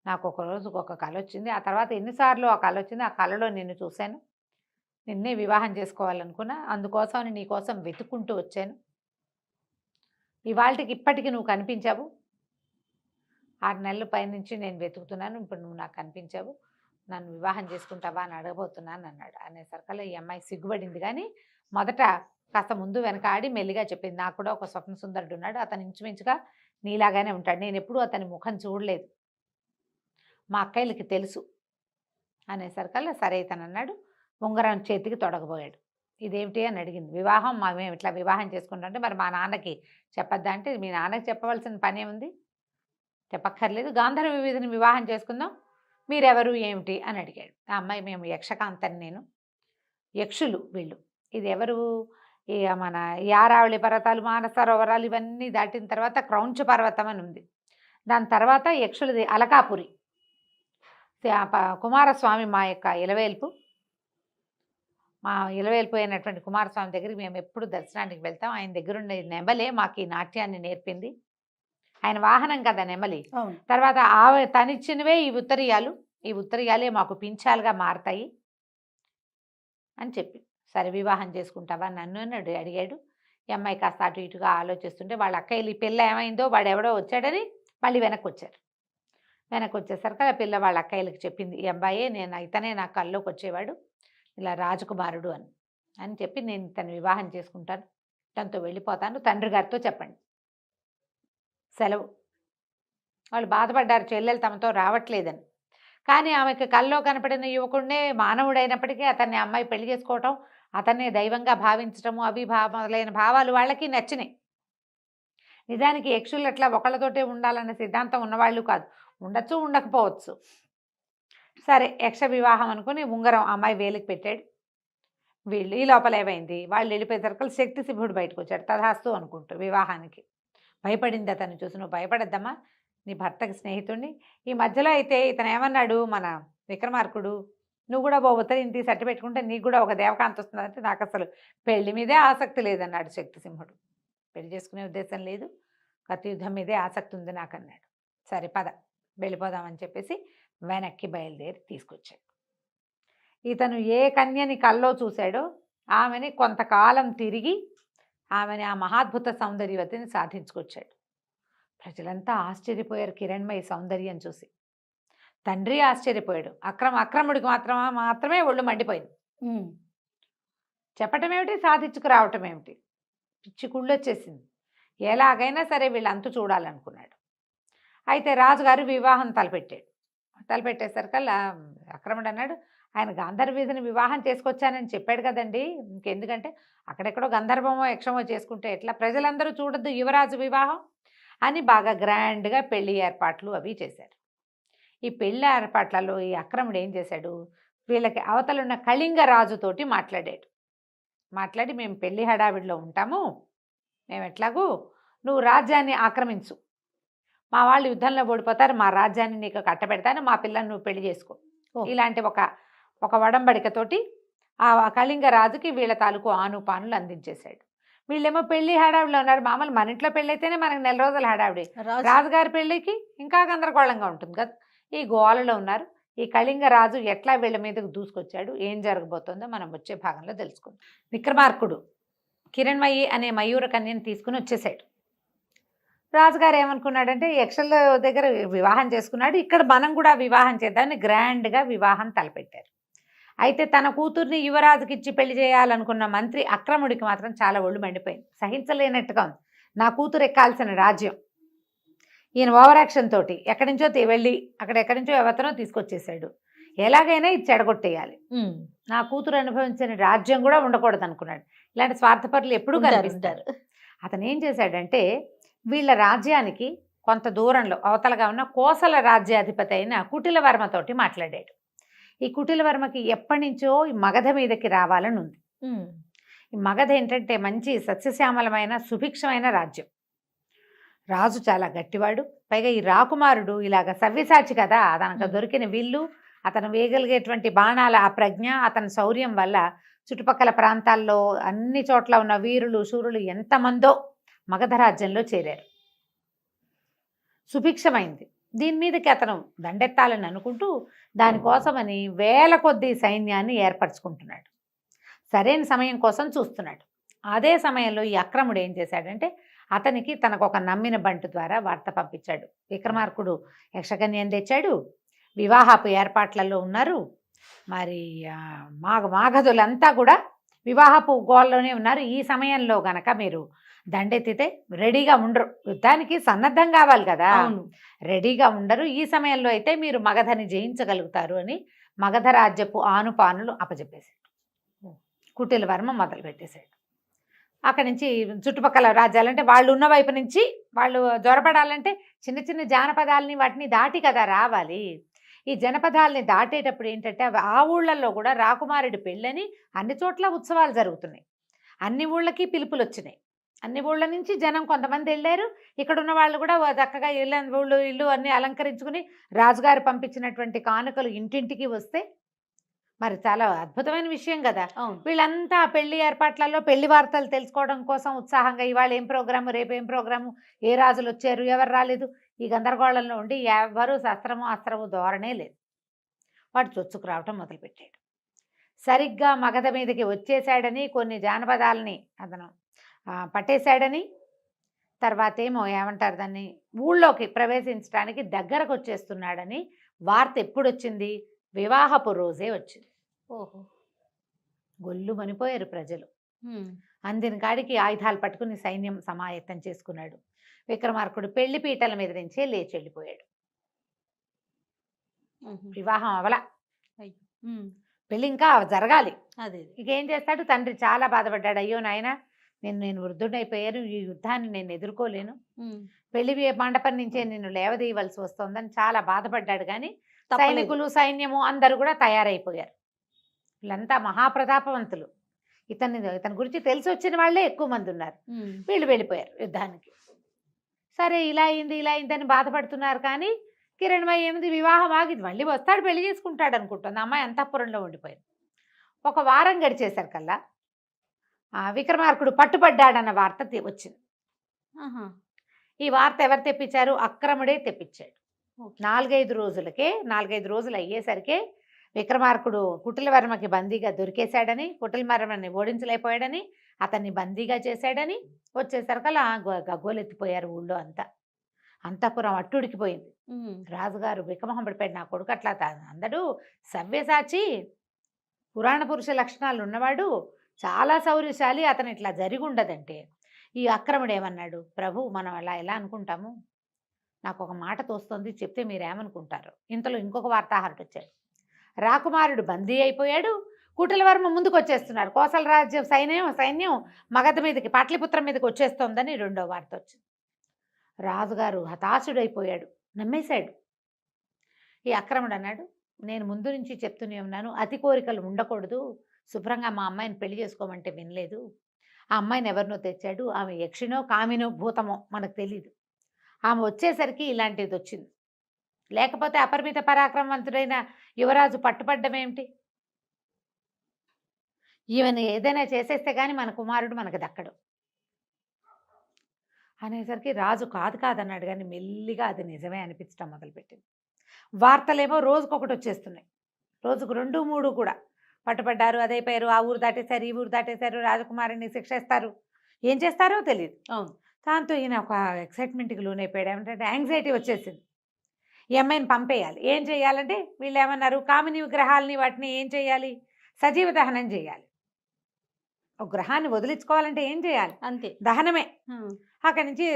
S2: నాకు ఒక రోజుకు ఒక కళ వచ్చింది, ఆ తర్వాత ఎన్నిసార్లు ఆ కళ వచ్చింది, ఆ కళలో నిన్ను చూశాను, నిన్నే వివాహం చేసుకోవాలనుకున్నా, అందుకోసం నీకోసం వెతుక్కుంటూ వచ్చాను, ఇవాళకి ఇప్పటికి నువ్వు కనిపించావు, 6 నెలల పైనుంచి నేను వెతుకుతున్నాను, ఇప్పుడు నువ్వు నాకు కనిపించావు, నన్ను వివాహం చేసుకుంటావా అని అడగబోతున్నాను అన్నాడు. అనేసరికల్లా ఈ అమ్మాయి సిగ్గుపడింది, కానీ మొదట కాస్త ముందు వెనక ఆడి మెల్లిగా చెప్పింది, నాకు కూడా ఒక స్వప్న సుందరుడు ఉన్నాడు, అతను ఇంచుమించుగా నీలాగానే ఉంటాడు, నేను ఎప్పుడూ అతని ముఖం చూడలేదు, మా అక్కయ్యలకి తెలుసు. అనేసరికల్లా సరే ఇతను అన్నాడు, ఉంగరం చేతికి తొడగబోయాడు. ఇదేమిటి అని అడిగింది. వివాహం మేము ఇట్లా వివాహం చేసుకుంటామంటే మరి మా నాన్నకి చెప్పద్దా అంటే, మీ నాన్నకి చెప్పవలసిన పనే ఉంది, చెప్పక్కర్లేదు, గాంధర్వ వీధిని వివాహం చేసుకుందాం, మీరెవరు ఏమిటి అని అడిగాడు. ఆ అమ్మాయి, మేము యక్షకాంతని, నేను యక్షులు వీళ్ళు, ఇది ఎవరు, మన యారావళి పర్వతాలు, మానసరోవరాలు ఇవన్నీ దాటిన తర్వాత క్రౌంచ పర్వతం అని ఉంది, దాని తర్వాత యక్షులది అలకాపురి, కుమారస్వామి మా యొక్క ఇలవేల్పు, మా ఇలవేల్పు అయినటువంటి కుమారస్వామి దగ్గరికి మేము ఎప్పుడు దర్శనానికి వెళ్తాం, ఆయన దగ్గరుండే నెమలే మాకు ఈ నాట్యాన్ని నేర్పింది, ఆయన వాహనం కదా నెమలి. తర్వాత తనిచ్చినవే ఈ ఉత్తరీయాలే మాకు పింఛాలుగా మారతాయి అని చెప్పి, సరే వివాహం చేసుకుంటావా నన్ను అని అడిగాడు. ఈ అమ్మాయి కాస్త అటు ఇటుగా ఆలోచిస్తుంటే వాళ్ళ అక్కయ్యలు ఈ పిల్ల ఏమైందో, వాడెవడో వచ్చాడని మళ్ళీ వెనక్కి వచ్చేసరికి ఆ పిల్ల వాళ్ళ అక్కయ్యలకి చెప్పింది, ఈ అబ్బాయే ఇతనే నా కల్లోకి వచ్చేవాడు, ఇలా రాజకుమారుడు అని చెప్పి, నేను తను వివాహం చేసుకుంటాను, తనతో వెళ్ళిపోతాను, తండ్రి గారితో చెప్పండి, సెలవు. వాళ్ళు బాధపడ్డారు, చెల్లెలు తమతో రావట్లేదని. కానీ ఆమెకి కల్లో కనపడిన యువకుడినే మానవుడైనప్పటికీ అతన్ని అమ్మాయి పెళ్లి చేసుకోవటం, అతన్నే దైవంగా భావించటము, మొదలైన భావాలు వాళ్ళకి నచ్చినాయి. నిజానికి యక్షులు అట్లా ఒకళ్ళతోటే ఉండాలన్న సిద్ధాంతం ఉన్నవాళ్ళు కాదు, ఉండొచ్చు ఉండకపోవచ్చు. సరే యక్ష వివాహం అనుకుని ఉంగరం అమ్మాయి వేలికి పెట్టాడు. వీళ్ళు ఈ లోపల ఏమైంది, వాళ్ళు వెళ్ళిపోయేసరికి శక్తిసింహుడు బయటకు వచ్చాడు, తథాస్తు అనుకుంటూ వివాహానికి. భయపడింది అతను చూసి, నువ్వు భయపడద్దమ్మా, నీ భర్తకి స్నేహితుడిని. ఈ మధ్యలో అయితే ఇతను ఏమన్నాడు, మన విక్రమార్కుడు, నువ్వు కూడా ఉత్తరీయం తీసి అట్టు పెట్టుకుంటే నీకు కూడా ఒక దేవకాంత వస్తుందంటే, నాకు అసలు పెళ్లి మీదే ఆసక్తి లేదన్నాడు శక్తిసింహుడు. పెళ్లి చేసుకునే ఉద్దేశం లేదు, కత్తి యుద్ధం మీదే ఆసక్తి ఉంది నాకు అన్నాడు. సరే పద వెళ్ళిపోదామని చెప్పేసి వెనక్కి బయలుదేరి తీసుకొచ్చాడు. ఇతను ఏ కన్యని కల్లో చూశాడో ఆమెని కొంతకాలం తిరిగి ఆమెని ఆ మహాద్భుత సౌందర్యవతిని సాధించుకొచ్చాడు. ప్రజలంతా ఆశ్చర్యపోయారు కిరణ్మయి సౌందర్యం చూసి. తండ్రి ఆశ్చర్యపోయాడు. అక్రముడికి మాత్రమే ఒళ్ళు మండిపోయింది. చెప్పటం ఏమిటి, సాధించుకురావటం ఏమిటి, పిచ్చి కుళ్ళొచ్చేసింది. ఎలాగైనా సరే వీళ్ళు అంతు చూడాలనుకున్నాడు. అయితే రాజుగారు వివాహం తలపెట్టేసరికల్లా అక్రముడు అన్నాడు, ఆయన గాంధర్వీధిని వివాహం చేసుకొచ్చానని చెప్పాడు కదండి, ఇంకెందుకంటే అక్కడెక్కడో గంధర్వమో యక్షమో చేసుకుంటే ఎట్లా, ప్రజలందరూ చూడొద్దు యువరాజు వివాహం అని బాగా గ్రాండ్గా పెళ్లి ఏర్పాట్లు అవి చేశారు. ఈ పెళ్లి ఏర్పాట్లలో ఈ అక్రముడు ఏం చేశాడు, వీళ్ళకి అవతలున్న కళింగ రాజుతోటి మాట్లాడి మేము పెళ్లి హడావిడిలో ఉంటాము, మేము ఎట్లాగూ నువ్వు రాజ్యాన్ని ఆక్రమించు, మా వాళ్ళు యుద్ధంలో ఓడిపోతారు, మా రాజ్యాన్ని నీకు కట్టబెడతాను, మా పిల్లని నువ్వు పెళ్లి చేసుకో, ఇలాంటి ఒక వడంబడికతోటి ఆ కళింగ రాజుకి వీళ్ళ తాలూకు ఆనుపానులు అందించేశాడు. వీళ్ళేమో పెళ్లి హడావిడిలో ఉన్నారు. మామూలు మన ఇంట్లో పెళ్ళి అయితేనే మనకు నెల రోజుల హడావిడి, రాజుగారి పెళ్లికి ఇంకా గందరగోళంగా ఉంటుంది కదా. ఈ గోలలో ఉన్నారు. ఈ కళింగ రాజు ఎట్లా వీళ్ళ మీదకు దూసుకొచ్చాడు, ఏం జరగబోతుందో మనం వచ్చే భాగంలో తెలుసుకుందాం. విక్రమార్కుడు కిరణ్మయి అనే మయూర కన్యను తీసుకుని వచ్చేసాడు. రాజుగారు ఏమనుకున్నాడంటే యక్షల దగ్గర వివాహం చేసుకున్నాడు, ఇక్కడ మనం కూడా వివాహం చేద్దామని గ్రాండ్గా వివాహం తలపెట్టారు. అయితే తన కూతుర్ని యువరాజుకి ఇచ్చి పెళ్లి చేయాలనుకున్న మంత్రి అక్రముడికి మాత్రం చాలా ఒళ్ళు మండిపోయింది. సహించలేనట్టుగా ఉంది. నా కూతురు ఎక్కాల్సిన రాజ్యం, ఈయన ఓవరాక్షన్ తోటి ఎక్కడి నుంచో వెళ్ళి ఎక్కడి నుంచో ఎవతనో తీసుకొచ్చేసాడు, ఎలాగైనా ఇది చెడగొట్టేయాలి, నా కూతురు అనుభవించిన రాజ్యం కూడా ఉండకూడదు అనుకున్నాడు. ఇలాంటి స్వార్థపరులు ఎప్పుడూ కనిపిస్తారు. అతను ఏం చేశాడంటే వీళ్ళ రాజ్యానికి కొంత దూరంలో అవతలగా ఉన్న కోసల రాజ్యాధిపతి అయిన కుటిలవర్మతోటి మాట్లాడాడు. ఈ కుటిలవర్మకి ఎప్పటి నుంచో ఈ మగధ మీదకి రావాలని ఉంది. ఈ మగధ ఏంటంటే మంచి సస్యశ్యామలమైన సుభిక్షమైన రాజ్యం. రాజు చాలా గట్టివాడు, పైగా ఈ రాకుమారుడు ఇలాగ సవ్యసాచి కదా, తనకు దొరికిన విల్లు, అతను వేయగలిగేటువంటి బాణాల ఆ ప్రజ్ఞ, అతని శౌర్యం వల్ల చుట్టుపక్కల ప్రాంతాల్లో అన్ని చోట్ల ఉన్న వీరులు శూరులు ఎంతమందో మగధ రాజ్యంలో చేరారు. సుభిక్షమైంది. దీని మీదకి అతను దండెత్తాలని అనుకుంటూ దానికోసమని వేల కొద్దీ సైన్యాన్ని ఏర్పరచుకుంటున్నాడు. సరైన సమయం కోసం చూస్తున్నాడు. అదే సమయంలో ఈ అక్రముడు ఏం చేశాడంటే అతనికి తనకు ఒక నమ్మిన బంటు ద్వారా వార్త పంపించాడు. విక్రమార్కుడు యక్షకన్యను తెచ్చాడు, వివాహపు ఏర్పాట్లలో ఉన్నారు, మరి మాగధులంతా కూడా వివాహపు గోల్లోనే ఉన్నారు. ఈ సమయంలో గనక మీరు దండెత్తితే రెడీగా ఉండరు, యుద్ధానికి సన్నద్ధం కావాలి కదా, రెడీగా ఉండరు. ఈ సమయంలో అయితే మీరు మగధని జయించగలుగుతారు అని మగధ రాజ్యపు ఆనుపానులు అప్పచెప్పేశాడు. కుటిలవర్మ మొదలు పెట్టేశాడు. అక్కడి నుంచి చుట్టుపక్కల రాజ్యాలంటే వాళ్ళు ఉన్న వైపు నుంచి వాళ్ళు జ్వరపడాలంటే చిన్న చిన్న జానపదాలని వాటిని దాటి కదా రావాలి. ఈ జనపదాలని దాటేటప్పుడు ఏంటంటే ఆ ఊళ్ళల్లో కూడా రాకుమారుడి పెళ్ళని అన్ని చోట్ల ఉత్సవాలు జరుగుతున్నాయి. అన్ని ఊళ్ళకి పిలుపులు వచ్చినాయి. అన్ని ఊళ్ళ నుంచి జనం కొంతమంది వెళ్ళారు. ఇక్కడ ఉన్న వాళ్ళు కూడా చక్కగా ఇల్లు అన్ని అలంకరించుకుని రాజుగారు పంపించినటువంటి కానుకలు ఇంటింటికి వస్తే మరి చాలా అద్భుతమైన విషయం కదా. వీళ్ళంతా పెళ్లి ఏర్పాట్లలో పెళ్లి వార్తలు తెలుసుకోవడం కోసం ఉత్సాహంగా ఇవాళ ఏం ప్రోగ్రాము, రేపు ఏం ప్రోగ్రాము, ఏ రాజులు వచ్చారు, ఎవరు రాలేదు, ఈ గందరగోళంలో ఉండి ఎవరు అస్త్రము ధోరణే లేదు. వాడు చొచ్చుకు రావటం మొదలుపెట్టాడు. సరిగ్గా మగధ మీదకి వచ్చేసాడని, కొన్ని జానపదాలని అతను పట్టేశాడని, తర్వాత ఏమో ఏమంటారు దాన్ని, ఊళ్ళోకి ప్రవేశించడానికి దగ్గరకు వచ్చేస్తున్నాడని వార్త ఎప్పుడు వచ్చింది, వివాహపు రోజే వచ్చింది.
S1: ఓహో,
S2: గొల్లు మనిపోయారు ప్రజలు. అందిన కాడికి ఆయుధాలు పట్టుకుని సైన్యం సమాయత్తం చేసుకున్నాడు. విక్రమార్కుడు పెళ్లి పీటల మీద నుంచే లేచి వెళ్ళిపోయాడు. వివాహం అవల, పెళ్ళి ఇంకా జరగాలి. ఇకేం చేస్తాడు, తండ్రి చాలా బాధపడ్డాడు. అయ్యో నాయన, నేను వృద్ధుడైపోయాను, ఈ యుద్ధాన్ని నేను ఎదుర్కోలేను, పెళ్లి మండపం నుంచే నేను లేవదీయవలసి వస్తుందని చాలా బాధపడ్డాడు. కానీ సైనికులు సైన్యము అందరూ కూడా తయారైపోయారు. వీళ్ళంతా మహాప్రతాపవంతులు. ఇతని గురించి తెలిసి వచ్చిన వాళ్ళే ఎక్కువ మంది ఉన్నారు. వీళ్ళు వెళ్ళిపోయారు యుద్ధానికి. సరే ఇలా అయింది అని బాధపడుతున్నారు. కానీ కిరణ్మయి ఏమిది, వివాహం ఆగింది, మళ్ళీ వస్తాడు, పెళ్లి చేసుకుంటాడు అనుకుంటుంది. అమ్మాయి అంతఃపురంలో ఉండిపోయింది. ఒక వారం గడిచేసరికల్లా విక్రమార్కుడు పట్టుబడ్డాడన్న వార్త వచ్చింది. ఈ వార్త ఎవరు తెప్పించారు, అక్రముడే తెప్పించాడు. 4-5 రోజులు అయ్యేసరికి విక్రమార్కుడు కుటిలవర్మకి బందీగా దొరికేశాడని, కుటిలవర్మని ఓడించలేకపోయాడని, అతన్ని బందీగా చేశాడని వచ్చేసరికల్లా గగ్గోలెత్తిపోయారు ఊళ్ళో అంతా. అంతఃపురం అట్టుడికిపోయింది. రాజుగారు బిక్కమొహం పడిపోయాడు, నా కొడుకు అట్లా అందడు సవ్యసాచి, పురాణ పురుష లక్షణాలు ఉన్నవాడు, చాలా శౌర్యశాలి, అతను ఇట్లా జరిగి ఉండదంటే. ఈ అక్రముడు ఏమన్నాడు, ప్రభు మనం అలా ఎలా అనుకుంటాము, నాకు ఒక మాట తోస్తుంది, చెప్తే మీరేమనుకుంటారు. ఇంతలో ఇంకొక వార్తాహరుడు వచ్చాడు. రాకుమారుడు బందీ అయిపోయాడు, కుటిలవర్మ ముందుకు వచ్చేస్తున్నారు, కోసల రాజ్యం సైన్యం మగధ మీదకి, పాట్లిపుత్రం మీదకి వచ్చేస్తోందని రెండో వార్త వచ్చింది. రాజుగారు హతాశుడైపోయాడు, నమ్మేశాడు. ఈ అక్రముడు అన్నాడు, నేను ముందు నుంచి చెప్తూనే ఉన్నాను, అతి కోరికలు ఉండకూడదు, శుభ్రంగా మా అమ్మాయిని పెళ్లి చేసుకోమంటే వినలేదు. ఆ అమ్మాయిని ఎవరినో తెచ్చాడు, ఆమె యక్షినో కామినో భూతమో మనకు తెలీదు. ఆమె వచ్చేసరికి ఇలాంటిది వచ్చింది, లేకపోతే అపరిమిత పరాక్రమవంతుడైన యువరాజు పట్టుపడ్డం ఏమిటి, ఈవెన్ ఏదైనా చేసేస్తే కానీ మన కుమారుడు మనకు దక్కడు అనేసరికి రాజు కాదన్నాడు, కానీ మెల్లిగా అది నిజమే అనిపించడం మొదలుపెట్టింది. వార్తలేమో రోజుకొకటి వచ్చేస్తున్నాయి, రోజుకు 2, 3 కూడా. పట్టుపడ్డారు, అదే పేరు, ఆ ఊరు దాటేశారు, ఈ ఊరు దాటేశారు, రాజకుమారిని శిక్షిస్తారు, ఏం చేస్తారో తెలియదు.
S1: అవును.
S2: దాంతో ఈయన ఒక ఎక్సైట్మెంట్కి లోనైపోయాడు. ఏమంటే యాంగ్జైటీ వచ్చేసింది, ఈ అమ్మాయిని పంపేయాలి. ఏం చేయాలంటే వీళ్ళు ఏమన్నారు, కామిని విగ్రహాలని వాటిని ఏం చేయాలి, సజీవ దహనం చేయాలి. ఒక గ్రహాన్ని వదిలించుకోవాలంటే ఏం చేయాలి,
S1: అంతే,
S2: దహనమే. అక్కడి నుంచి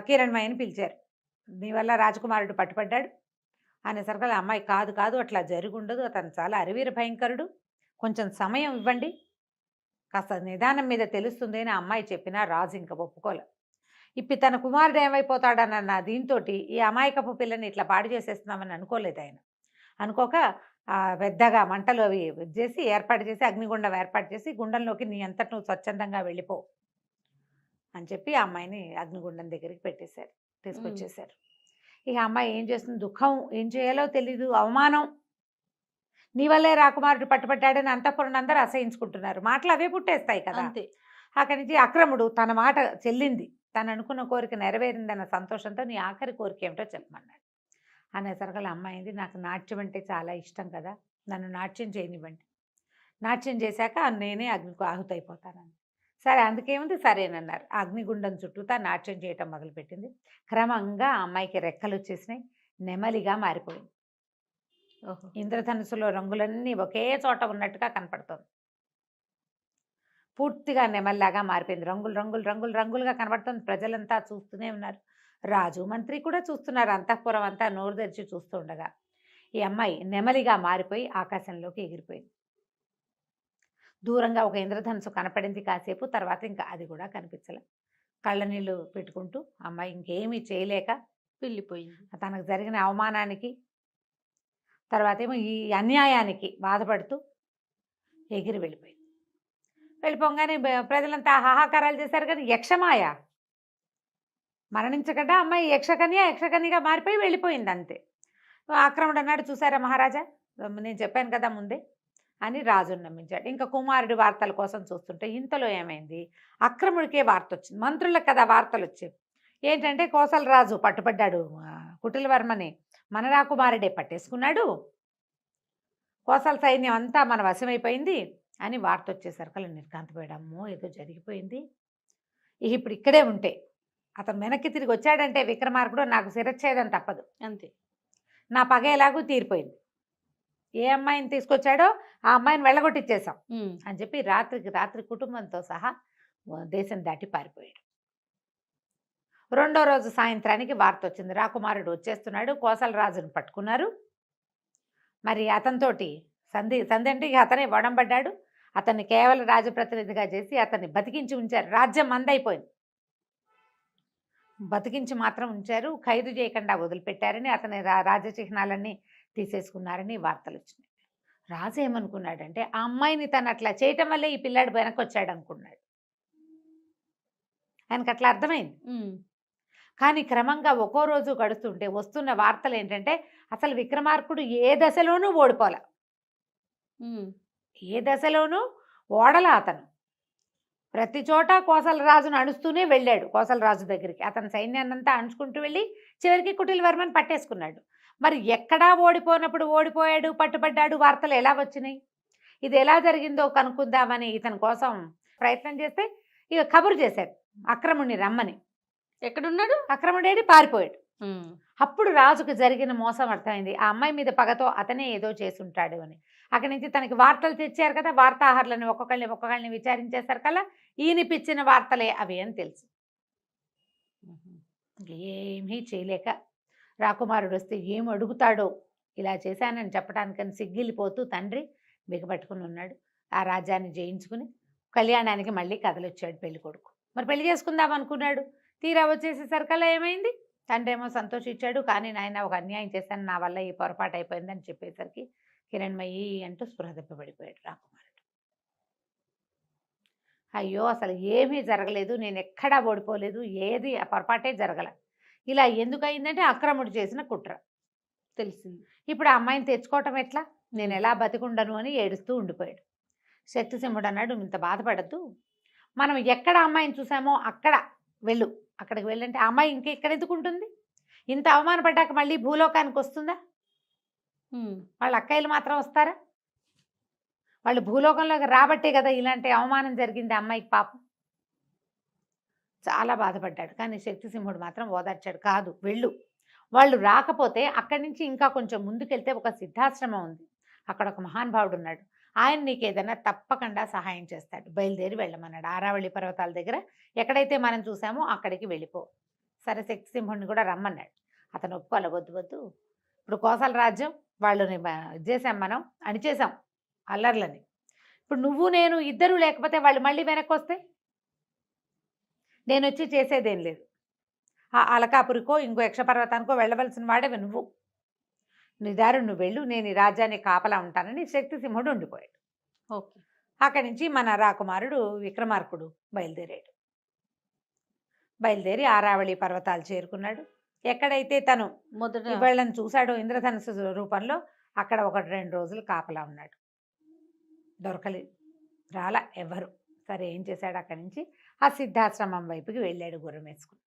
S2: కిరణ్మయ్యని పిలిచారు. నీ వల్ల రాజకుమారుడు పట్టుపడ్డాడు అనేసరికి అమ్మాయి కాదు అట్లా జరిగి ఉండదు, అతను చాలా అరివీర భయంకరుడు, కొంచెం సమయం ఇవ్వండి, కాస్త నిదానం మీద తెలుస్తుంది అని అమ్మాయి చెప్పినా రాజు ఇంకా ఒప్పుకోలే. ఇప్పుడు తన కుమారుడు ఏమైపోతాడన్న దీంతో ఈ అమాయకపు పిల్లని ఇట్లా పాడు చేసేస్తున్నామని అనుకోలేదు ఆయన. అనుకోక పెద్దగా మంటలు అవి చేసి ఏర్పాటు చేసి, అగ్నిగుండం ఏర్పాటు చేసి, గుండంలోకి నీ అంతటి నువ్వు స్వచ్ఛందంగా వెళ్ళిపో అని చెప్పి ఆ అమ్మాయిని అగ్నిగుండం దగ్గరికి పెట్టేశారు, తీసుకొచ్చేసారు. ఇక అమ్మాయి ఏం చేస్తుంది, దుఃఖం, ఏం చేయాలో తెలీదు, అవమానం, నీ వల్లే రాకుమారుడు పట్టుపట్టాడని అంతఃపురం అందరూ అసహించుకుంటున్నారు, మాటలు అవే పుట్టేస్తాయి కదా.
S1: అంతే.
S2: అక్కడి నుంచి అక్రముడు తన మాట చెల్లింది, తను అనుకున్న కోరిక నెరవేరిందన్న సంతోషంతో నీ ఆఖరి కోరిక ఏమిటో చెప్పమన్నాడు. అనేసరికి అమ్మాయింది, నాకు నాట్యం అంటే చాలా ఇష్టం కదా, నన్ను నాట్యం చేయనివ్వండి, నాట్యం చేశాక నేనే అగ్నికి ఆహుతైపోతానని. సరే, అందుకేముంది, సరేనన్నారు. అగ్నిగుండం చుట్టూతా నాట్యం చేయటం మొదలుపెట్టింది. క్రమంగా ఆ అమ్మాయికి రెక్కలు వచ్చేసినాయి, నెమలిగా మారిపోయింది. ఇంద్రధనుసులో రంగులన్నీ ఒకే చోట ఉన్నట్టుగా కనపడుతుంది, పూర్తిగా నెమల్లాగా మారిపోయింది, రంగులుగా కనబడుతుంది. ప్రజలంతా చూస్తూనే ఉన్నారు, రాజు మంత్రి కూడా చూస్తున్నారు, అంతఃపురం అంతా నోరు తెరిచి చూస్తూ ఉండగా ఈ అమ్మాయి నెమలిగా మారిపోయి ఆకాశంలోకి ఎగిరిపోయింది. దూరంగా ఒక ఇంద్రధనుసు కనపడింది కాసేపు, తర్వాత ఇంకా అది కూడా కనిపించలే. కళ్ళ నీళ్ళు పెట్టుకుంటూ అమ్మాయి ఇంకేమీ చేయలేక
S1: వెళ్ళిపోయింది.
S2: తనకు జరిగిన అవమానానికి, తర్వాత ఏమో ఈ అన్యాయానికి బాధపడుతూ ఎగిరి వెళ్ళిపోయింది. వెళ్ళిపోగానే ప్రజలంతా హాహాకారాలు చేశారు, కానీ యక్షమాయ మరణించకుండా అమ్మాయి యక్షకన్యగా మారిపోయి వెళ్ళిపోయింది అంతే. ఆక్రమణ అన్నాడు, చూసారా మహారాజా, నేను చెప్పాను కదా ముందే అని రాజును నమ్మించాడు. ఇంకా కుమారుడి వార్తల కోసం చూస్తుంటే ఇంతలో ఏమైంది, అక్రముడికే వార్త వచ్చింది. మంత్రులకు కదా వార్తలు వచ్చేవి, ఏంటంటే కోసల రాజు పట్టుపడ్డాడు, కుటిలవర్మని మన రాకుమారుడే పట్టేసుకున్నాడు, కోసల సైన్యం అంతా మన వశమైపోయింది అని వార్త వచ్చేసరికి నిర్ఘాంతపోయాడమ్మో, ఏదో జరిగిపోయింది. ఇప్పుడు ఇక్కడే ఉంటే అతను వెనక్కి తిరిగి వచ్చాడంటే విక్రమార్కుడు నాకు శిరచ్ఛేదం తప్పదు,
S1: అంతే,
S2: నా పగ ఎలాగూ తీరిపోయింది. ఏ అమ్మాయిని తీసుకొచ్చాడో ఆ అమ్మాయిని వెళ్ళగొట్టిచ్చేసాం అని చెప్పి రాత్రికి రాత్రి కుటుంబంతో సహా దేశం దాటి పారిపోయాడు. రెండో రోజు సాయంత్రానికి వార్త వచ్చింది, రాకుమారుడు వచ్చేస్తున్నాడు, కోసల రాజును పట్టుకున్నారు. మరి అతనితోటి సంధి అంటే అతనే వడంబడ్డాడు, అతన్ని కేవలం రాజప్రతినిధిగా చేసి అతన్ని బతికించి ఉంచారు. రాజ్యం మందైపోయింది, బతికించి మాత్రం ఉంచారు, ఖైదు చేయకుండా వదిలిపెట్టారని, అతని రాజచిహ్నాలన్నీ తీసేసుకున్నారని వార్తలు వచ్చినాయి. రాజు ఏమనుకున్నాడంటే ఆ అమ్మాయిని తను అట్లా చేయటం వల్లే ఈ పిల్లాడు వెనక్కి వచ్చాడు అనుకున్నాడు, ఆయనకు అట్లా అర్థమైంది. కానీ క్రమంగా ఒక్కో రోజు గడుస్తుంటే వస్తున్న వార్తలు ఏంటంటే అసలు విక్రమార్కుడు ఏ దశలోనూ ఓడిపోలే, ఏ దశలోనూ ఓడలా. అతను ప్రతి చోట కోసల రాజును అణుస్తూనే వెళ్ళాడు, కోసల రాజు దగ్గరికి అతని సైన్యాన్నంతా అణుచుకుంటూ వెళ్ళి చివరికి కుటిలవర్మని పట్టేసుకున్నాడు. మరి ఎక్కడా ఓడిపోయినప్పుడు ఓడిపోయాడు, పట్టుబడ్డాడు వార్తలు ఎలా వచ్చినాయి? ఇది ఎలా జరిగిందో కనుక్కుందామని ఇతని కోసం ప్రయత్నం చేస్తే ఇక కబురు చేశాడు అక్రముడిని రమ్మని.
S1: ఎక్కడున్నాడు?
S2: అక్రముడేడి పారిపోయాడు. అప్పుడు రాజుకు జరిగిన మోసం అర్థమైంది. ఆ అమ్మాయి మీద పగతో అతనే ఏదో చేసుంటాడు అని. అక్కడి నుంచి తనకి వార్తలు తెచ్చారు కదా, వార్తాహరులని ఒక్కొక్కళ్ళని విచారించేశారు కల్లా ఈయనిపిచ్చిన వార్తలే అవి అని తెలుసు. ఏమీ చేయలేక రాకుమారుడు వస్తే ఏం అడుగుతాడో ఇలా చేశానని చెప్పడానికని సిగ్గిల్లిపోతూ తండ్రి బిగపట్టుకుని ఉన్నాడు. ఆ రాజ్యాన్ని జయించుకుని కళ్యాణానికి మళ్ళీ కదలొచ్చాడు పెళ్లి కొడుకు. మరి పెళ్లి చేసుకుందాం అనుకున్నాడు. తీరా వచ్చేసేసరికల్లా ఏమైంది? తండ్రి ఏమో సంతోషించాడు, కానీ నాయన ఒక అన్యాయం చేశాను, నా వల్ల ఈ పొరపాటు అయిపోయిందని చెప్పేసరికి కిరణ్మయి అంటూ స్పృహ తప్పిపడిపోయాడు రాకుమారుడు. అయ్యో అసలు ఏమీ జరగలేదు, నేను ఎక్కడా ఓడిపోలేదు, ఏది ఆ పొరపాటే జరగల, ఇలా ఎందుకు అయిందంటే అక్రముడు చేసిన కుట్ర
S1: తెలిసింది.
S2: ఇప్పుడు ఆ అమ్మాయిని తెచ్చుకోవటం ఎట్లా, నేను ఎలా బతికుండను అని ఏడుస్తూ ఉండిపోయాడు. శక్తిసింహుడు అన్నాడు, ఇంత బాధపడద్దు, మనం ఎక్కడ అమ్మాయిని చూసామో అక్కడ వెళ్ళు, అక్కడికి వెళ్ళంటే ఆ అమ్మాయి ఇంకా ఇక్కడ ఎందుకు ఉంటుంది? ఇంత అవమానపడ్డాక మళ్ళీ భూలోకానికి వస్తుందా? వాళ్ళ అక్కయ్యలు మాత్రం వస్తారా? వాళ్ళు భూలోకంలోకి రాబట్టే కదా ఇలాంటి అవమానం జరిగింది అమ్మాయికి పాపం. చాలా బాధపడ్డాడు. కానీ శక్తిసింహుడు మాత్రం ఓదార్చాడు, కాదు వెళ్ళు, వాళ్ళు రాకపోతే అక్కడి నుంచి ఇంకా కొంచెం ముందుకెళ్తే ఒక సిద్ధాశ్రమం ఉంది, అక్కడ ఒక మహానుభావుడు ఉన్నాడు, ఆయన నీకు ఏదైనా తప్పకుండా సహాయం చేస్తాడు, బయలుదేరి వెళ్ళమన్నాడు. ఆరావళి పర్వతాల దగ్గర ఎక్కడైతే మనం చూసామో అక్కడికి వెళ్ళిపో. సరే శక్తిసింహుడిని కూడా రమ్మన్నాడు. అతను ఒప్పుకోవాలి, వద్దు వద్దు, ఇప్పుడు కోసల రాజ్యం వాళ్ళని చేసాం, మనం అణిచేసాం అల్లర్లని, ఇప్పుడు నువ్వు నేను ఇద్దరు లేకపోతే వాళ్ళు మళ్ళీ వెనక్కి వస్తే నేను వచ్చి చేసేదేం లేదు, ఆ అలకాపురికో ఇంకో యక్షపర్వతానికో వెళ్ళవలసిన వాడేవి నువ్వు, నీ దారి నువ్వు వెళ్ళు, నేను ఈ రాజ్యాన్ని కాపలా ఉంటానని శక్తిసింహుడు ఉండిపోయాడు.
S1: ఓకే.
S2: అక్కడి నుంచి మన రాకుమారుడు విక్రమార్కుడు బయలుదేరి ఆరావళి పర్వతాలు చేరుకున్నాడు. ఎక్కడైతే తను
S1: మొదట
S2: వీళ్ళని చూశాడో ఇంద్రధనుసు రూపంలో అక్కడ 1-2 రోజులు కాపలా ఉన్నాడు. దొరకలేదు, రాలా ఎవ్వరు. సరే ఏం చేశాడు, అక్కడి నుంచి ఆ సిద్ధాశ్రమం వైపుకి వెళ్ళాడు గుర్రం వేసుకుని.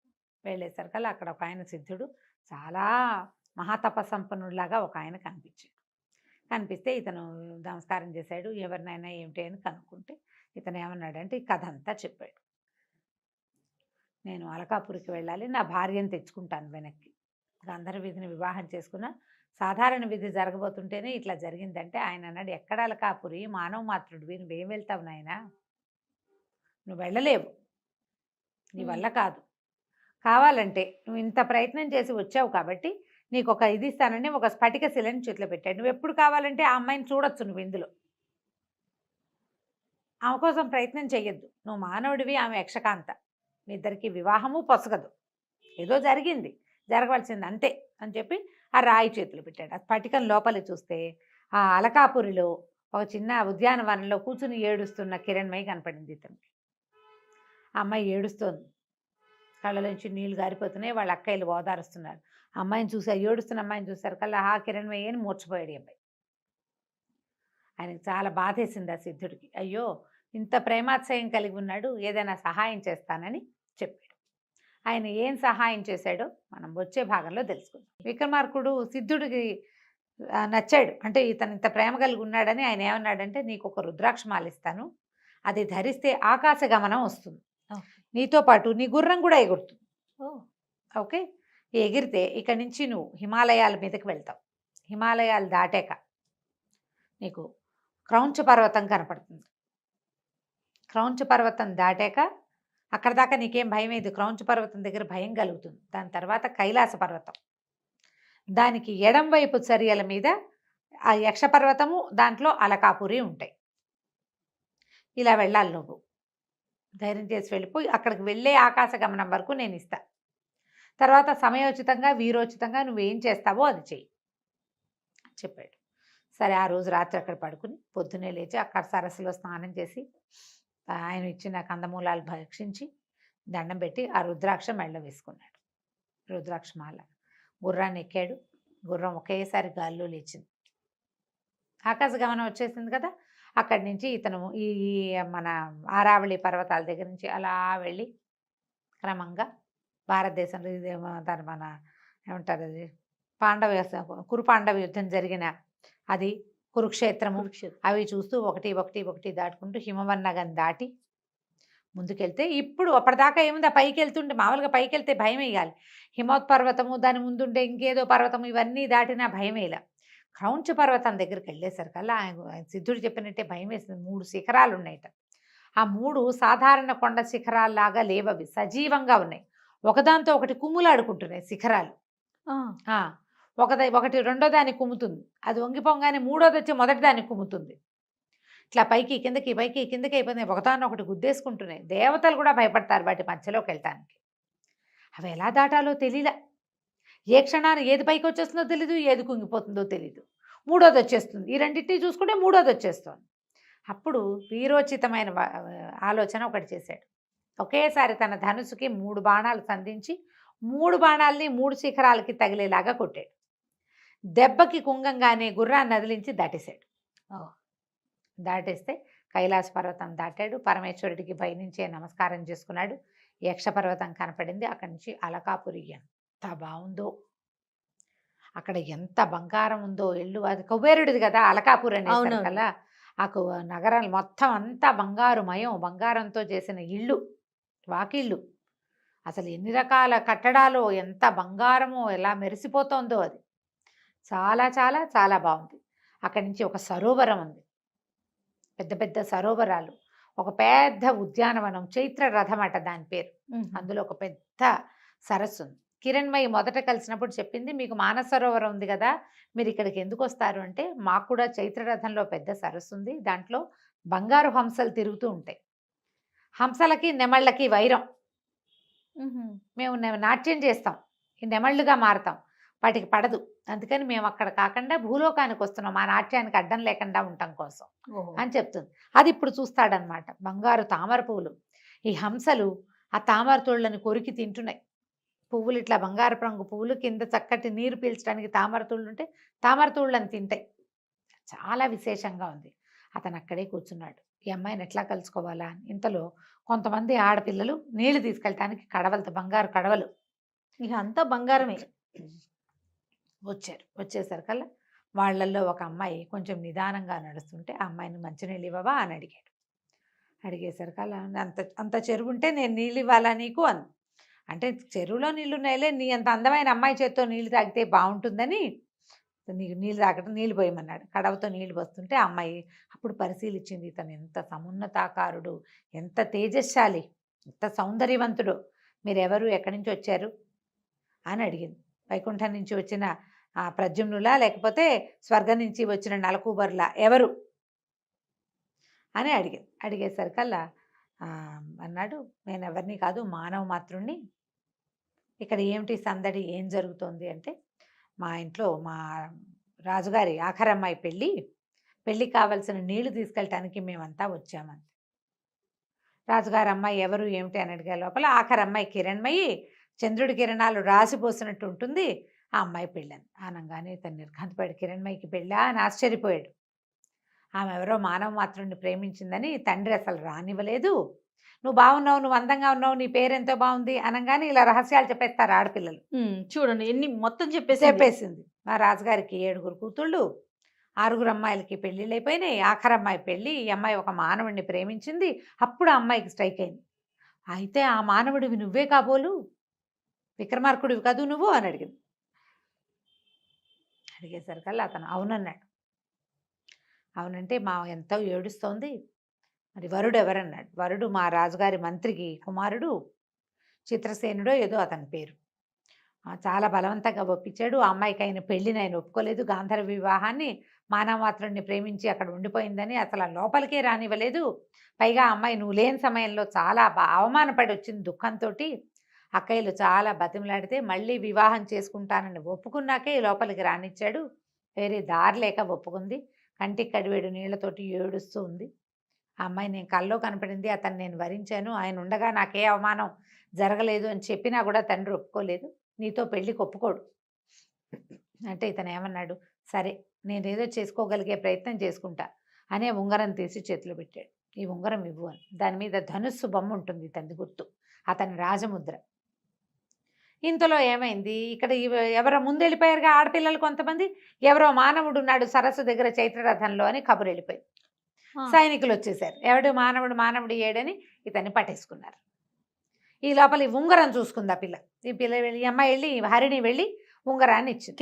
S2: వెళ్ళేసరికల్లా అక్కడ ఒక ఆయన సిద్ధుడు, చాలా మహాతపసంపన్నుడిలాగా ఒక ఆయన కనిపిస్తే ఇతను నమస్కారం చేశాడు. ఎవరినైనా ఏమిటి అని కనుక్కుంటే ఇతను ఏమన్నాడంటే ఈ కథ అంతా చెప్పాడు. నేను అలకాపురికి వెళ్ళాలి, నా భార్యను తెచ్చుకుంటాను వెనక్కి, గంధర్వ విధిని వివాహం చేసుకున్న సాధారణ విధి జరగబోతుంటేనే ఇట్లా జరిగిందంటే ఆయన అన్నాడు, ఎక్కడ అలకాపురి, మానవ మాత్రుడివి, నువ్వేం వెళ్తావు నాయనా, నువ్వు వెళ్ళలేవు, నీ వల్ల కాదు, కావాలంటే నువ్వు ఇంత ప్రయత్నం చేసి వచ్చావు కాబట్టి నీకు ఒక ఇది ఇస్తానని ఒక స్ఫటిక శిలని చేతిలో పెట్టాడు, నువ్వు ఎప్పుడు కావాలంటే ఆ అమ్మాయిని చూడొచ్చు, నువ్వు ఇందులో ఆమె కోసం ప్రయత్నం చెయ్యొద్దు, నువ్వు మానవుడివి, ఆమె యక్షకాంత, మీ ఇద్దరికి వివాహము పొసగదు, ఏదో జరిగింది, జరగవలసింది అంతే అని చెప్పి ఆ రాయి చేతులు పెట్టాడు. ఆ స్ఫటికం లోపలి చూస్తే ఆ అలకాపురిలో ఒక చిన్న ఉద్యానవనంలో కూర్చుని ఏడుస్తున్న కిరణ్మయి కనపడింది ఇతనికి. ఆ అమ్మాయి ఏడుస్తోంది, కళ్ళలోంచి నీళ్లు గారిపోతున్నాయి, వాళ్ళ అక్కయ్యలు ఓదారుస్తున్నారు. అమ్మాయిని చూసి ఏడుస్తున్న అమ్మాయిని చూసారు కల్లా ఆ కిరణ్మయ్య అని మూర్చిపోయాడు ఈ అబ్బాయి. ఆయనకు చాలా బాధేసింది ఆ సిద్ధుడికి, అయ్యో ఇంత ప్రేమాశ్రయం కలిగి ఉన్నాడు, ఏదైనా సహాయం చేస్తానని చెప్పాడు. ఆయన ఏం సహాయం చేశాడో మనం వచ్చే భాగంలో తెలుసుకుందాం. విక్రమార్కుడు సిద్ధుడికి నచ్చాడు, అంటే ఇతను ఇంత ప్రేమ కలిగి ఉన్నాడని ఆయన ఏమన్నాడంటే, నీకు ఒక రుద్రాక్షమాల ఇస్తాను, అది ధరిస్తే ఆకాశ గమనం వస్తుంది, నీతో పాటు నీ గుర్రం కూడా ఎగురుతుంది. ఓకే, ఎగిరితే ఇక్కడి నుంచి నువ్వు హిమాలయాల మీదకి వెళ్తావు, హిమాలయాలు దాటాక నీకు క్రౌంచ పర్వతం కనపడుతుంది, క్రౌంచ పర్వతం దాటాక అక్కడ దాకా నీకేం భయం లేదు, క్రౌంచ పర్వతం దగ్గర భయం కలుగుతుంది. దాని తర్వాత కైలాస పర్వతం, దానికి ఎడం వైపు చర్యల మీద ఆ యక్షపర్వతము, దాంట్లో అలకాపురి ఉంటాయి. ఇలా వెళ్ళాలి నువ్వు, ధైర్యం చేసి వెళ్ళిపోయి అక్కడికి వెళ్ళే ఆకాశ గమనం వరకు నేను ఇస్తా, తర్వాత సమయోచితంగా వీరోచితంగా నువ్వేం చేస్తావో అది చెయ్యి చెప్పాడు. సరే ఆ రోజు రాత్రి అక్కడ పడుకుని పొద్దున్నే లేచి అక్కడ సరస్సులో స్నానం చేసి ఆయన ఇచ్చిన కందమూలాలు భక్షించి దండం పెట్టి ఆ రుద్రాక్ష మెళ్ళ వేసుకున్నాడు. రుద్రాక్షమాల గుర్రాన్ని ఎక్కాడు, గుర్రం ఒకేసారి గాల్లో లేచింది, ఆకాశ గమనం వచ్చేసింది కదా. అక్కడి నుంచి ఇతను ఈ మన ఆరావళి పర్వతాల దగ్గర నుంచి అలా వెళ్ళి క్రమంగా భారతదేశంలో ఇదేమో దాని మన ఏమంటారు అది కురు పాండవ యుద్ధం జరిగిన అది కురుక్షేత్రము
S1: కురుక్షేత్రం.
S2: అవి చూస్తూ ఒకటి ఒకటి ఒకటి దాటుకుంటూ హిమవన్నగం దాటి ముందుకెళ్తే ఇప్పుడు అప్పటిదాకా ఏముంది, ఆ పైకి వెళ్తుంటే మామూలుగా పైకి వెళ్తే భయం వేయాలి. హిమోత్పర్వతము దాని ముందుండే ఇంకేదో పర్వతం ఇవన్నీ దాటినా భయం వేయాల. క్రౌంచ పర్వతం దగ్గరికి వెళ్ళేసరికల్లా ఆయన సిద్ధుడు చెప్పినట్టే భయం వేసింది. 3 శిఖరాలు ఉన్నాయట. ఆ 3 సాధారణ కొండ శిఖరాల్లాగా లేవవి, సజీవంగా ఉన్నాయి. ఒకదాంతో ఒకటి కుమ్ములాడుకుంటున్నాయి శిఖరాలు.
S1: ఆ,
S2: ఒకటి రెండో దాన్ని కుమ్ముతుంది, అది వంగిపోగానే మూడోది వచ్చి మొదటి దాన్ని కుమ్ముతుంది. ఇట్లా పైకి కిందకి పైకి కిందకి అయిపోయినాయి, ఒకదాన్నొకటి గుద్దేసుకుంటున్నాయి. దేవతలు కూడా భయపడతారు వాటి మధ్యలోకి వెళ్ళటానికి. అవి ఎలా దాటాలో తెలియలా. ఏ క్షణాన్ని ఏది పైకి వచ్చేస్తుందో తెలీదు, ఏది కుంగిపోతుందో తెలీదు. మూడోది వచ్చేస్తుంది, ఈ రెండింటిని చూసుకుంటే మూడోది వచ్చేస్తుంది. అప్పుడు వీరోచితమైన ఆలోచన ఒకటి చేశాడు. ఒకేసారి తన ధనుసుకి 3 బాణాలు సంధించి 3 బాణాలని 3 శిఖరాలకి తగిలేలాగా కొట్టాడు. దెబ్బకి కుంగంగానే గుర్రాన్ని నదిలించి దాటేశాడు. దాటేస్తే కైలాస పర్వతం దాటాడు. పరమేశ్వరుడికి పైనుంచే నమస్కారం చేసుకున్నాడు. యక్ష పర్వతం కనపడింది. అక్కడి నుంచి అలకాపురి ఎంత బాగుందో, అక్కడ ఎంత బంగారం ఉందో. ఇల్లు అది కుబేరుడిది కదా అలకాపురి అనేసరికల్లా. ఆ నగరం మొత్తం అంతా బంగారుమయం, బంగారంతో చేసిన ఇళ్ళు, వాకిళ్ళు. అసలు ఎన్ని రకాల కట్టడాలు, ఎంత బంగారమో, ఎలా మెరిసిపోతోందో అది. చాలా చాలా చాలా బాగుంది. అక్కడి నుంచి ఒక సరోవరం ఉంది, పెద్ద పెద్ద సరోవరాలు, ఒక పెద్ద ఉద్యానవనం, చైత్ర రథం అట దాని పేరు. అందులో ఒక పెద్ద సరస్సు ఉంది. కిరణ్మయి మొదట కలిసినప్పుడు చెప్పింది, మీకు మానస సరోవరం ఉంది కదా, మీరు ఇక్కడికి ఎందుకు వస్తారు అంటే, మాకు కూడా చైత్ర రథంలో పెద్ద సరస్సు ఉంది, దాంట్లో బంగారు హంసలు తిరుగుతూ ఉంటాయి. హంసలకి నెమళ్ళకి వైరం. మేము నాట్యం చేస్తాం, ఈ నెమళ్ళుగా మారుతాం, వాటికి పడదు. అందుకని మేము అక్కడ కాకుండా భూలోకానికి వస్తున్నాం, మా నాట్యానికి అడ్డం లేకుండా ఉండటం కోసం అని చెప్తుంది. అది ఇప్పుడు చూస్తాడనమాట. బంగారు తామర పువ్వులు, ఈ హంసలు ఆ తామర తోళ్ళని కొరికి తింటున్నాయి. పువ్వులు ఇట్లా బంగారు రంగు పువ్వులు, కింద చక్కటి నీరు పీల్చడానికి తామర తూళ్ళు ఉంటే తామర తూళ్ళని తింటాయి. చాలా విశేషంగా ఉంది. అతను అక్కడే కూర్చున్నాడు. ఈ అమ్మాయిని ఎట్లా కలుసుకోవాలా అని. ఇంతలో కొంతమంది ఆడపిల్లలు నీళ్లు తీసుకెళ్ళటానికి కడవలతో, బంగారు కడవలు,
S1: ఇక అంతా బంగారమే,
S2: వచ్చారు. వచ్చేసరికల్లా వాళ్ళల్లో ఒక అమ్మాయి కొంచెం నిదానంగా నడుస్తుంటే, ఆ అమ్మాయిని మంచినీళ్ళు ఇవ్వవా అని అడిగాడు. అడిగేసరికల్లా అంత చెరువు ఉంటే నేను నీళ్ళు ఇవ్వాలా నీకు అని. అంటే చెరువులో నీళ్ళు ఉన్నాయిలే, నీ అంత అందమైన అమ్మాయి చేత్తో నీళ్ళు తాగితే బాగుంటుందని నీకు నీళ్ళు తాగటం, నీళ్ళు పోయమన్నాడు. కడవతో నీళ్ళు వస్తుంటే ఆ అమ్మాయి అప్పుడు పరిశీలించింది, ఇతను ఎంత సమున్నతాకారుడు, ఎంత తేజస్శాలి, ఎంత సౌందర్యవంతుడు, మీరెవరు, ఎక్కడి నుంచి వచ్చారు అని అడిగింది. వైకుంఠం నుంచి వచ్చిన ప్రద్యుమ్నులా, లేకపోతే స్వర్గం నుంచి వచ్చిన నలకూబర్లా, ఎవరు అని అడిగింది. అడిగేసరికల్లా అన్నాడు, నేను ఎవరిని కాదు, మానవ మాత్రుణ్ణి. ఇక్కడ ఏమిటి సందడి, ఏం జరుగుతోంది అంటే, మా ఇంట్లో మా రాజుగారి ఆఖరమ్మాయి పెళ్ళికి కావలసిన నీళ్లు తీసుకెళ్ళటానికి మేమంతా వచ్చామని. రాజుగారి అమ్మాయి ఎవరు ఏమిటి అని అడిగే లోపల, ఆఖరమ్మాయి కిరణ్మయి, చంద్రుడి కిరణాలు రాసిపోసినట్టు ఉంటుంది, ఆ అమ్మాయి పెళ్ళని అనగానే తను నిర్ఘాంతపోయాడు. కిరణ్మయికి పెళ్ళా అని ఆశ్చర్యపోయాడు. ఆమె ఎవరో మానవ మాత్రుడిని ప్రేమించిందని తండ్రి అసలు రానివ్వలేదు. నువ్వు బాగున్నావు, నువ్వు అందంగా ఉన్నావు, నీ పేరెంతో బాగుంది అనగానే ఇలా రహస్యాలు చెప్పేస్తారు ఆడపిల్లలు.
S1: చూడండి ఎన్ని మొత్తం
S2: చెప్పేసింది. మా రాజుగారికి 7 కూతుళ్ళు, 6 అమ్మాయిలకి పెళ్ళిళ్ళు అయిపోయినాయి. ఆఖరమ్మాయి పెళ్ళి, ఈ అమ్మాయి ఒక మానవుడిని ప్రేమించింది. అప్పుడు ఆ అమ్మాయికి స్ట్రైక్ అయింది. అయితే ఆ మానవుడివి నువ్వే కాబోలు, విక్రమార్కుడివి కాదు నువ్వు అని అడిగింది. అడిగేసరికల్లా అతను అవునన్నాడు. అవునంటే మా ఎంతో ఏడుస్తోంది, మరి వరుడు ఎవరన్నాడు. వరుడు మా రాజుగారి మంత్రికి కుమారుడు, చిత్రసేనుడో ఏదో అతని పేరు. చాలా బలవంతంగా ఒప్పించాడు. ఆ అమ్మాయికి ఆయన పెళ్ళిని ఆయన ఒప్పుకోలేదు. గాంధర్వ వివాహాన్ని, మానవమాత్రుడిని ప్రేమించి అక్కడ ఉండిపోయిందని అసలు లోపలికే రానివ్వలేదు. పైగా అమ్మాయి నువ్వు లేని సమయంలో చాలా అవమానపడి వచ్చింది దుఃఖంతో. అక్కయ్యలు చాలా బతిమలాడితే మళ్ళీ వివాహం చేసుకుంటానని ఒప్పుకున్నాకే లోపలికి రానిచ్చాడు. వేరే దారి లేక ఒప్పుకుంది. కంటికి కడివేడు నీళ్లతోటి ఏడుస్తూ ఉంది. ఆ అమ్మాయి నేను కల్లో కనపడింది, అతను నేను వరించాను, ఆయన ఉండగా నాకే అవమానం జరగలేదు అని చెప్పినా కూడా తండ్రి ఒప్పుకోలేదు, నీతో పెళ్ళికి ఒప్పుకోడు అంటే ఇతను ఏమన్నాడు, సరే నేనేదో చేసుకోగలిగే ప్రయత్నం చేసుకుంటా అనే ఉంగరం తీసి చేతిలో పెట్టాడు. ఈ ఉంగరం ఇవ్వు అని. దాని మీద ధనుస్సు బొమ్మ ఉంటుంది, తండ్రి గుర్తు, అతని రాజముద్ర. ఇంతలో ఏమైంది, ఇక్కడ ఎవరో ముందు వెళ్ళిపోయారుగా ఆడపిల్లలు కొంతమంది, ఎవరో మానవుడు ఉన్నాడు సరస్సు దగ్గర చైత్రరథంలో అని కబురు వెళ్ళిపోయింది. సైనికులు వచ్చేసారు, ఎవడు మానవుడు ఏడని ఇతన్ని పట్టేసుకున్నారు. ఈ లోపల ఈ ఉంగరం చూసుకుంది ఆ పిల్ల. ఈ అమ్మాయి వెళ్ళి హరిణి వెళ్ళి ఉంగరాన్ని ఇచ్చింది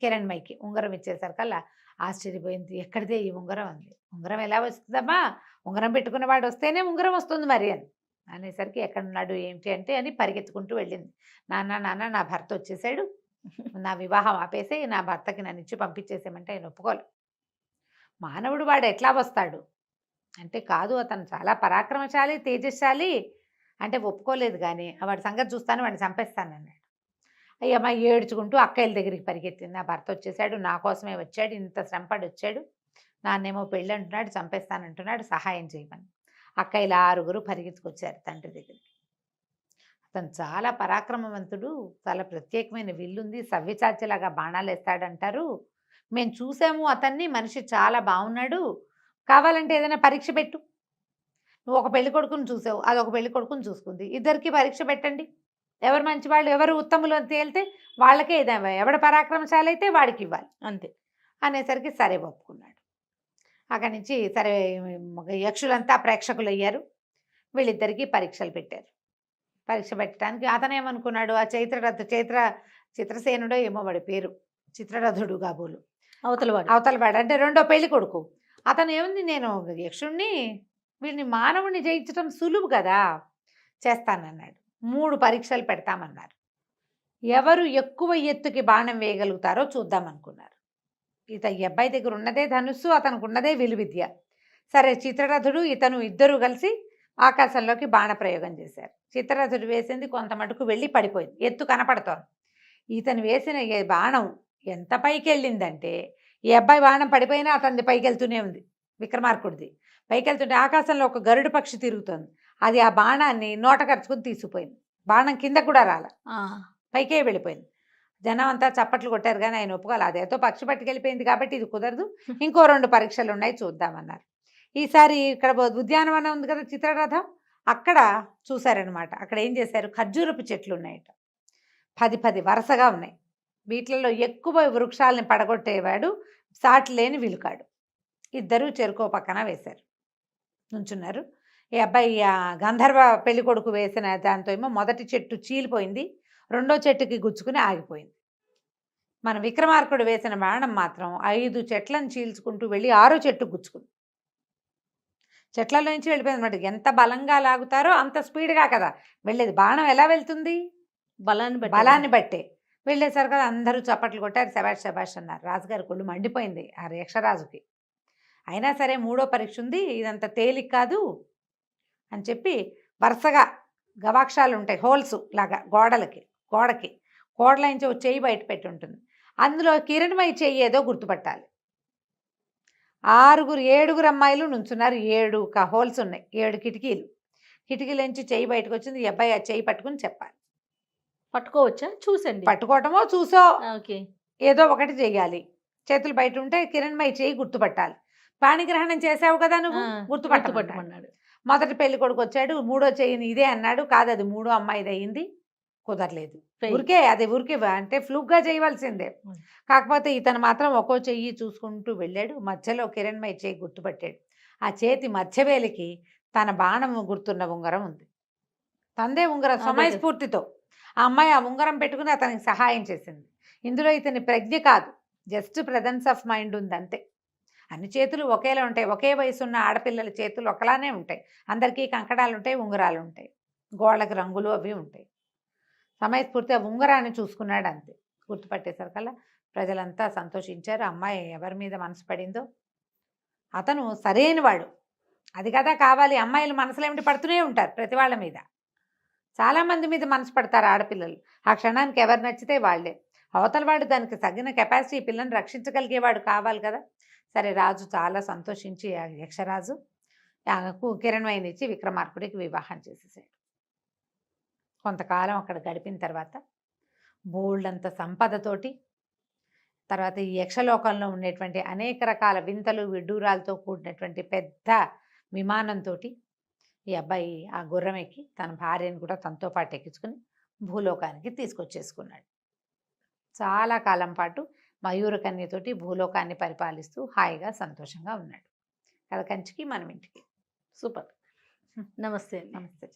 S2: కిరణ్మయికి. ఉంగరం ఇచ్చేసరికల్లా ఆశ్చర్యపోయింది, ఎక్కడిదే ఈ ఉంగరం అంది. ఉంగరం ఎలా వస్తుందమ్మా, ఉంగరం పెట్టుకున్నవాడు వస్తేనే ఉంగరం వస్తుంది మరి అని అనేసరికి ఎక్కడున్నాడు ఏంటి అంటే అని పరిగెత్తుకుంటూ వెళ్ళింది. నాన్న నా భర్త వచ్చేసాడు, నా వివాహం ఆపేసి నా భర్తకి నన్ను ఇచ్చి పంపించేసామంటే ఆయన ఒప్పుకోలేదు. మానవుడు వాడు ఎట్లా వస్తాడు అంటే, కాదు అతను చాలా పరాక్రమశాలి తేజశాలి అంటే ఒప్పుకోలేదు. కానీ వాడి సంగతి చూస్తాను, వాడిని చంపేస్తాను అన్నాడు. అయ్యమ్మ ఏడ్చుకుంటూ అక్కయ్యల దగ్గరికి పరిగెత్తింది. నా భర్త వచ్చేసాడు, నా కోసమే వచ్చాడు, ఇంత శ్రమపడి వచ్చాడు, నాన్నేమో పెళ్ళి అంటున్నాడు, చంపేస్తానంటున్నాడు, సహాయం చేయమని. అక్కయ్యలు 6 పరిగెత్తుకొచ్చారు తండ్రి దగ్గరికి. అతను చాలా పరాక్రమవంతుడు, చాలా ప్రత్యేకమైన విల్లుంది, సవ్యచాచిలాగా బాణాలు వేస్తాడంటారు, మేము చూసాము అతన్ని, మనిషి చాలా బాగున్నాడు, కావాలంటే ఏదైనా పరీక్ష పెట్టు, నువ్వు ఒక పెళ్లి కొడుకుని చూసావు, అదొక పెళ్లి కొడుకుని చూసుకుంది, ఇద్దరికి పరీక్ష పెట్టండి, ఎవరు మంచివాళ్ళు ఎవరు ఉత్తములు అని తేలితే వాళ్ళకే ఏదైనా, ఎవడ పరాక్రమశాలి అయితే వాడికి ఇవ్వాలి అంతే అనేసరికి సరే ఒప్పుకున్నాడు. అక్కడి నుంచి సరే యక్షులంతా ప్రేక్షకులు అయ్యారు. వీళ్ళిద్దరికీ పరీక్షలు పెట్టారు. పరీక్ష పెట్టడానికి అతను ఏమనుకున్నాడు, ఆ చిత్రసేనుడో ఏమో వాడి పేరు, చిత్రరథుడు కాబోలు అవతలవాడు అంటే రెండో పెళ్లి కొడుకు. అతను ఏముంది, నేను యక్షుణ్ణి వీళ్ళని మానవుని జయించడం సులువు కదా, చేస్తానన్నాడు. 3 పరీక్షలు పెడతామన్నారు. ఎవరు ఎక్కువ ఎత్తుకి బాణం వేయగలుగుతారో చూద్దామనుకున్నారు. ఈ అబ్బాయి దగ్గర ఉన్నదే ధనుస్సు, అతనికి ఉన్నదే విలువిద్య. సరే చిత్రరథుడు ఇతను ఇద్దరు కలిసి ఆకాశంలోకి బాణ ప్రయోగం చేశారు. చిత్రరథుడు వేసింది కొంత మటుకు వెళ్ళి పడిపోయింది, ఎత్తు కనపడుతోంది. ఇతను వేసిన బాణం ఎంత పైకి వెళ్ళిందంటే, ఈ అబ్బాయి బాణం పడిపోయినా అతనిది పైకి వెళ్తూనే ఉంది, విక్రమార్కుడిది పైకి వెళ్తుంటే ఆకాశంలో ఒక గరుడు పక్షి తిరుగుతోంది, అది ఆ బాణాన్ని నోట ఖర్చుకుని తీసుకుపోయింది. బాణం కింద కూడా రాల, పైకే వెళ్ళిపోయింది. జనం అంతా చప్పట్లు కొట్టారు, కానీ ఆయన ఒప్పుకోవాలి, అదేతో పక్షి పట్టుకెళ్ళిపోయింది కాబట్టి ఇది కుదరదు, ఇంకో 2 పరీక్షలు ఉన్నాయి చూద్దామన్నారు. ఈసారి ఇక్కడ ఉద్యానవనం ఉంది కదా చిత్రరథం, అక్కడ చూశారనమాట. అక్కడ ఏం చేశారు, ఖర్జూరపు చెట్లు ఉన్నాయట, 10 వరుసగా ఉన్నాయి. వీటిలలో ఎక్కువ వృక్షాలని పడగొట్టేవాడు సాటి లేని విలుకాడు. ఇద్దరు చెరుకో పక్కన వేశారు, నుంచున్నారు. ఈ అబ్బాయి గంధర్వ పెళ్లి కొడుకు వేసిన దాంతో ఏమో మొదటి చెట్టు చీలిపోయింది, రెండో చెట్టుకి గుచ్చుకుని ఆగిపోయింది. మన విక్రమార్కుడు వేసిన బాణం మాత్రం 5 చెట్లను చీల్చుకుంటూ వెళ్ళి 6వ చెట్టుకు గుచ్చుకుంది. చెట్లలో నుంచి వెళ్ళిపోయింది అనమాట. ఎంత బలంగా లాగుతారో అంత స్పీడ్గా కదా వెళ్ళేది. బాణం ఎలా వెళ్తుంది, బలాన్ని బట్టే. వెళ్ళేసరికి కదా అందరూ చప్పట్లు కొట్టారు, శబాష్ శబాష్ అన్నారు. రాజుగారి కొళ్ళు మండిపోయింది ఆ యక్షరాజుకి. అయినా సరే 3వ పరీక్ష ఉంది, ఇదంత తేలిక కాదు అని చెప్పి వరుసగా గవాక్షాలు ఉంటాయి, హోల్స్ లాగా గోడకి కోడలైంచి ఒక చెయ్యి బయట పెట్టి ఉంటుంది, అందులో కిరణ్మయి చెయ్యి ఏదో గుర్తుపట్టాలి. 7 అమ్మాయిలు నుంచున్నారు, 7 హోల్స్ ఉన్నాయి, 7 కిటికీలోంచి చెయ్యి బయటకు వచ్చింది. ఈ అబ్బాయి ఆ చెయ్యి పట్టుకుని చెప్పాలి.
S1: పట్టుకోవచ్చా, చూసండి,
S2: పట్టుకోవటమో చూసో ఏదో ఒకటి చెయ్యాలి. చేతులు బయట ఉంటే కిరణ్మయి చెయ్యి గుర్తుపట్టాలి. పాణిగ్రహణం చేసావు కదా నువ్వు, గుర్తుపట్టమన్నాడు. మొదటి పెళ్లి కొడుకు వచ్చాడు, 3వ చెయ్యిని ఇదే అన్నాడు, కాదు అది 3వ అమ్మాయిది అయ్యింది, కుదరలేదు. ఊరికే అంటే ఫ్లూక్గా చేయవలసిందే. కాకపోతే ఇతను మాత్రం ఒక్కో చెయ్యి చూసుకుంటూ వెళ్ళాడు. మధ్యలో కిరణ్మయి చెయ్యి గుర్తుపట్టాడు. ఆ చేతి మధ్యవేలికి తన బాణం గుర్తున్న ఉంగరం ఉంది, తందే ఉంగరం. సమయస్ఫూర్తితో ఆ అమ్మాయి ఆ ఉంగరం పెట్టుకుని అతనికి సహాయం చేసింది. ఇందులో ఇతని ప్రజ్ఞ కాదు, జస్ట్ ప్రెజెన్స్ ఆఫ్ మైండ్ ఉంది అంతే. అన్ని చేతులు ఒకేలా ఉంటాయి, ఒకే వయసు ఉన్న ఆడపిల్లల చేతులు ఒకలానే ఉంటాయి, అందరికీ కంకణాలు ఉంటాయి, ఉంగరాలు ఉంటాయి, గోళ్ళకి రంగులు అవి ఉంటాయి. సమయస్ఫూర్తి ఆ ఉంగరాన్ని చూసుకున్నాడు అంతే. గుర్తుపట్టేసరికల్లా ప్రజలంతా సంతోషించారు. అమ్మాయి ఎవరి మీద మనసు పడిందో అతను సరైన వాడు, అది కదా కావాలి. అమ్మాయిలు మనసులో ఏమిటి పడుతూనే ఉంటారు ప్రతి వాళ్ళ మీద, చాలామంది మీద మనసు పడతారు ఆడపిల్లలు. ఆ క్షణానికి ఎవరు నచ్చితే వాళ్ళే. అవతల వాడు దానికి తగిన కెపాసిటీ, పిల్లని రక్షించగలిగేవాడు కావాలి కదా. సరే రాజు చాలా సంతోషించి యక్షరాజు కిరణ్మయిని ఇచ్చి విక్రమార్కుడికి వివాహం చేసేసాడు. కొంతకాలం అక్కడ గడిపిన తర్వాత బోల్డంత సంపదతోటి, తర్వాత ఈ యక్షలోకంలో ఉండేటువంటి అనేక రకాల వింతలు విడ్డూరాలతో కూడినటువంటి పెద్ద విమానంతో ఈ అబ్బాయి ఆ గుర్రం ఎక్కి తన భార్యను కూడా తనతో పాటు ఎక్కించుకుని భూలోకానికి తీసుకొచ్చేసుకున్నాడు. చాలా కాలం పాటు మయూరకన్యతోటి భూలోకాన్ని పరిపాలిస్తూ హాయిగా సంతోషంగా ఉన్నాడు. కథ కంచికి మనం ఇంటికి.
S1: సూపర్. నమస్తే అండి.
S2: నమస్తే.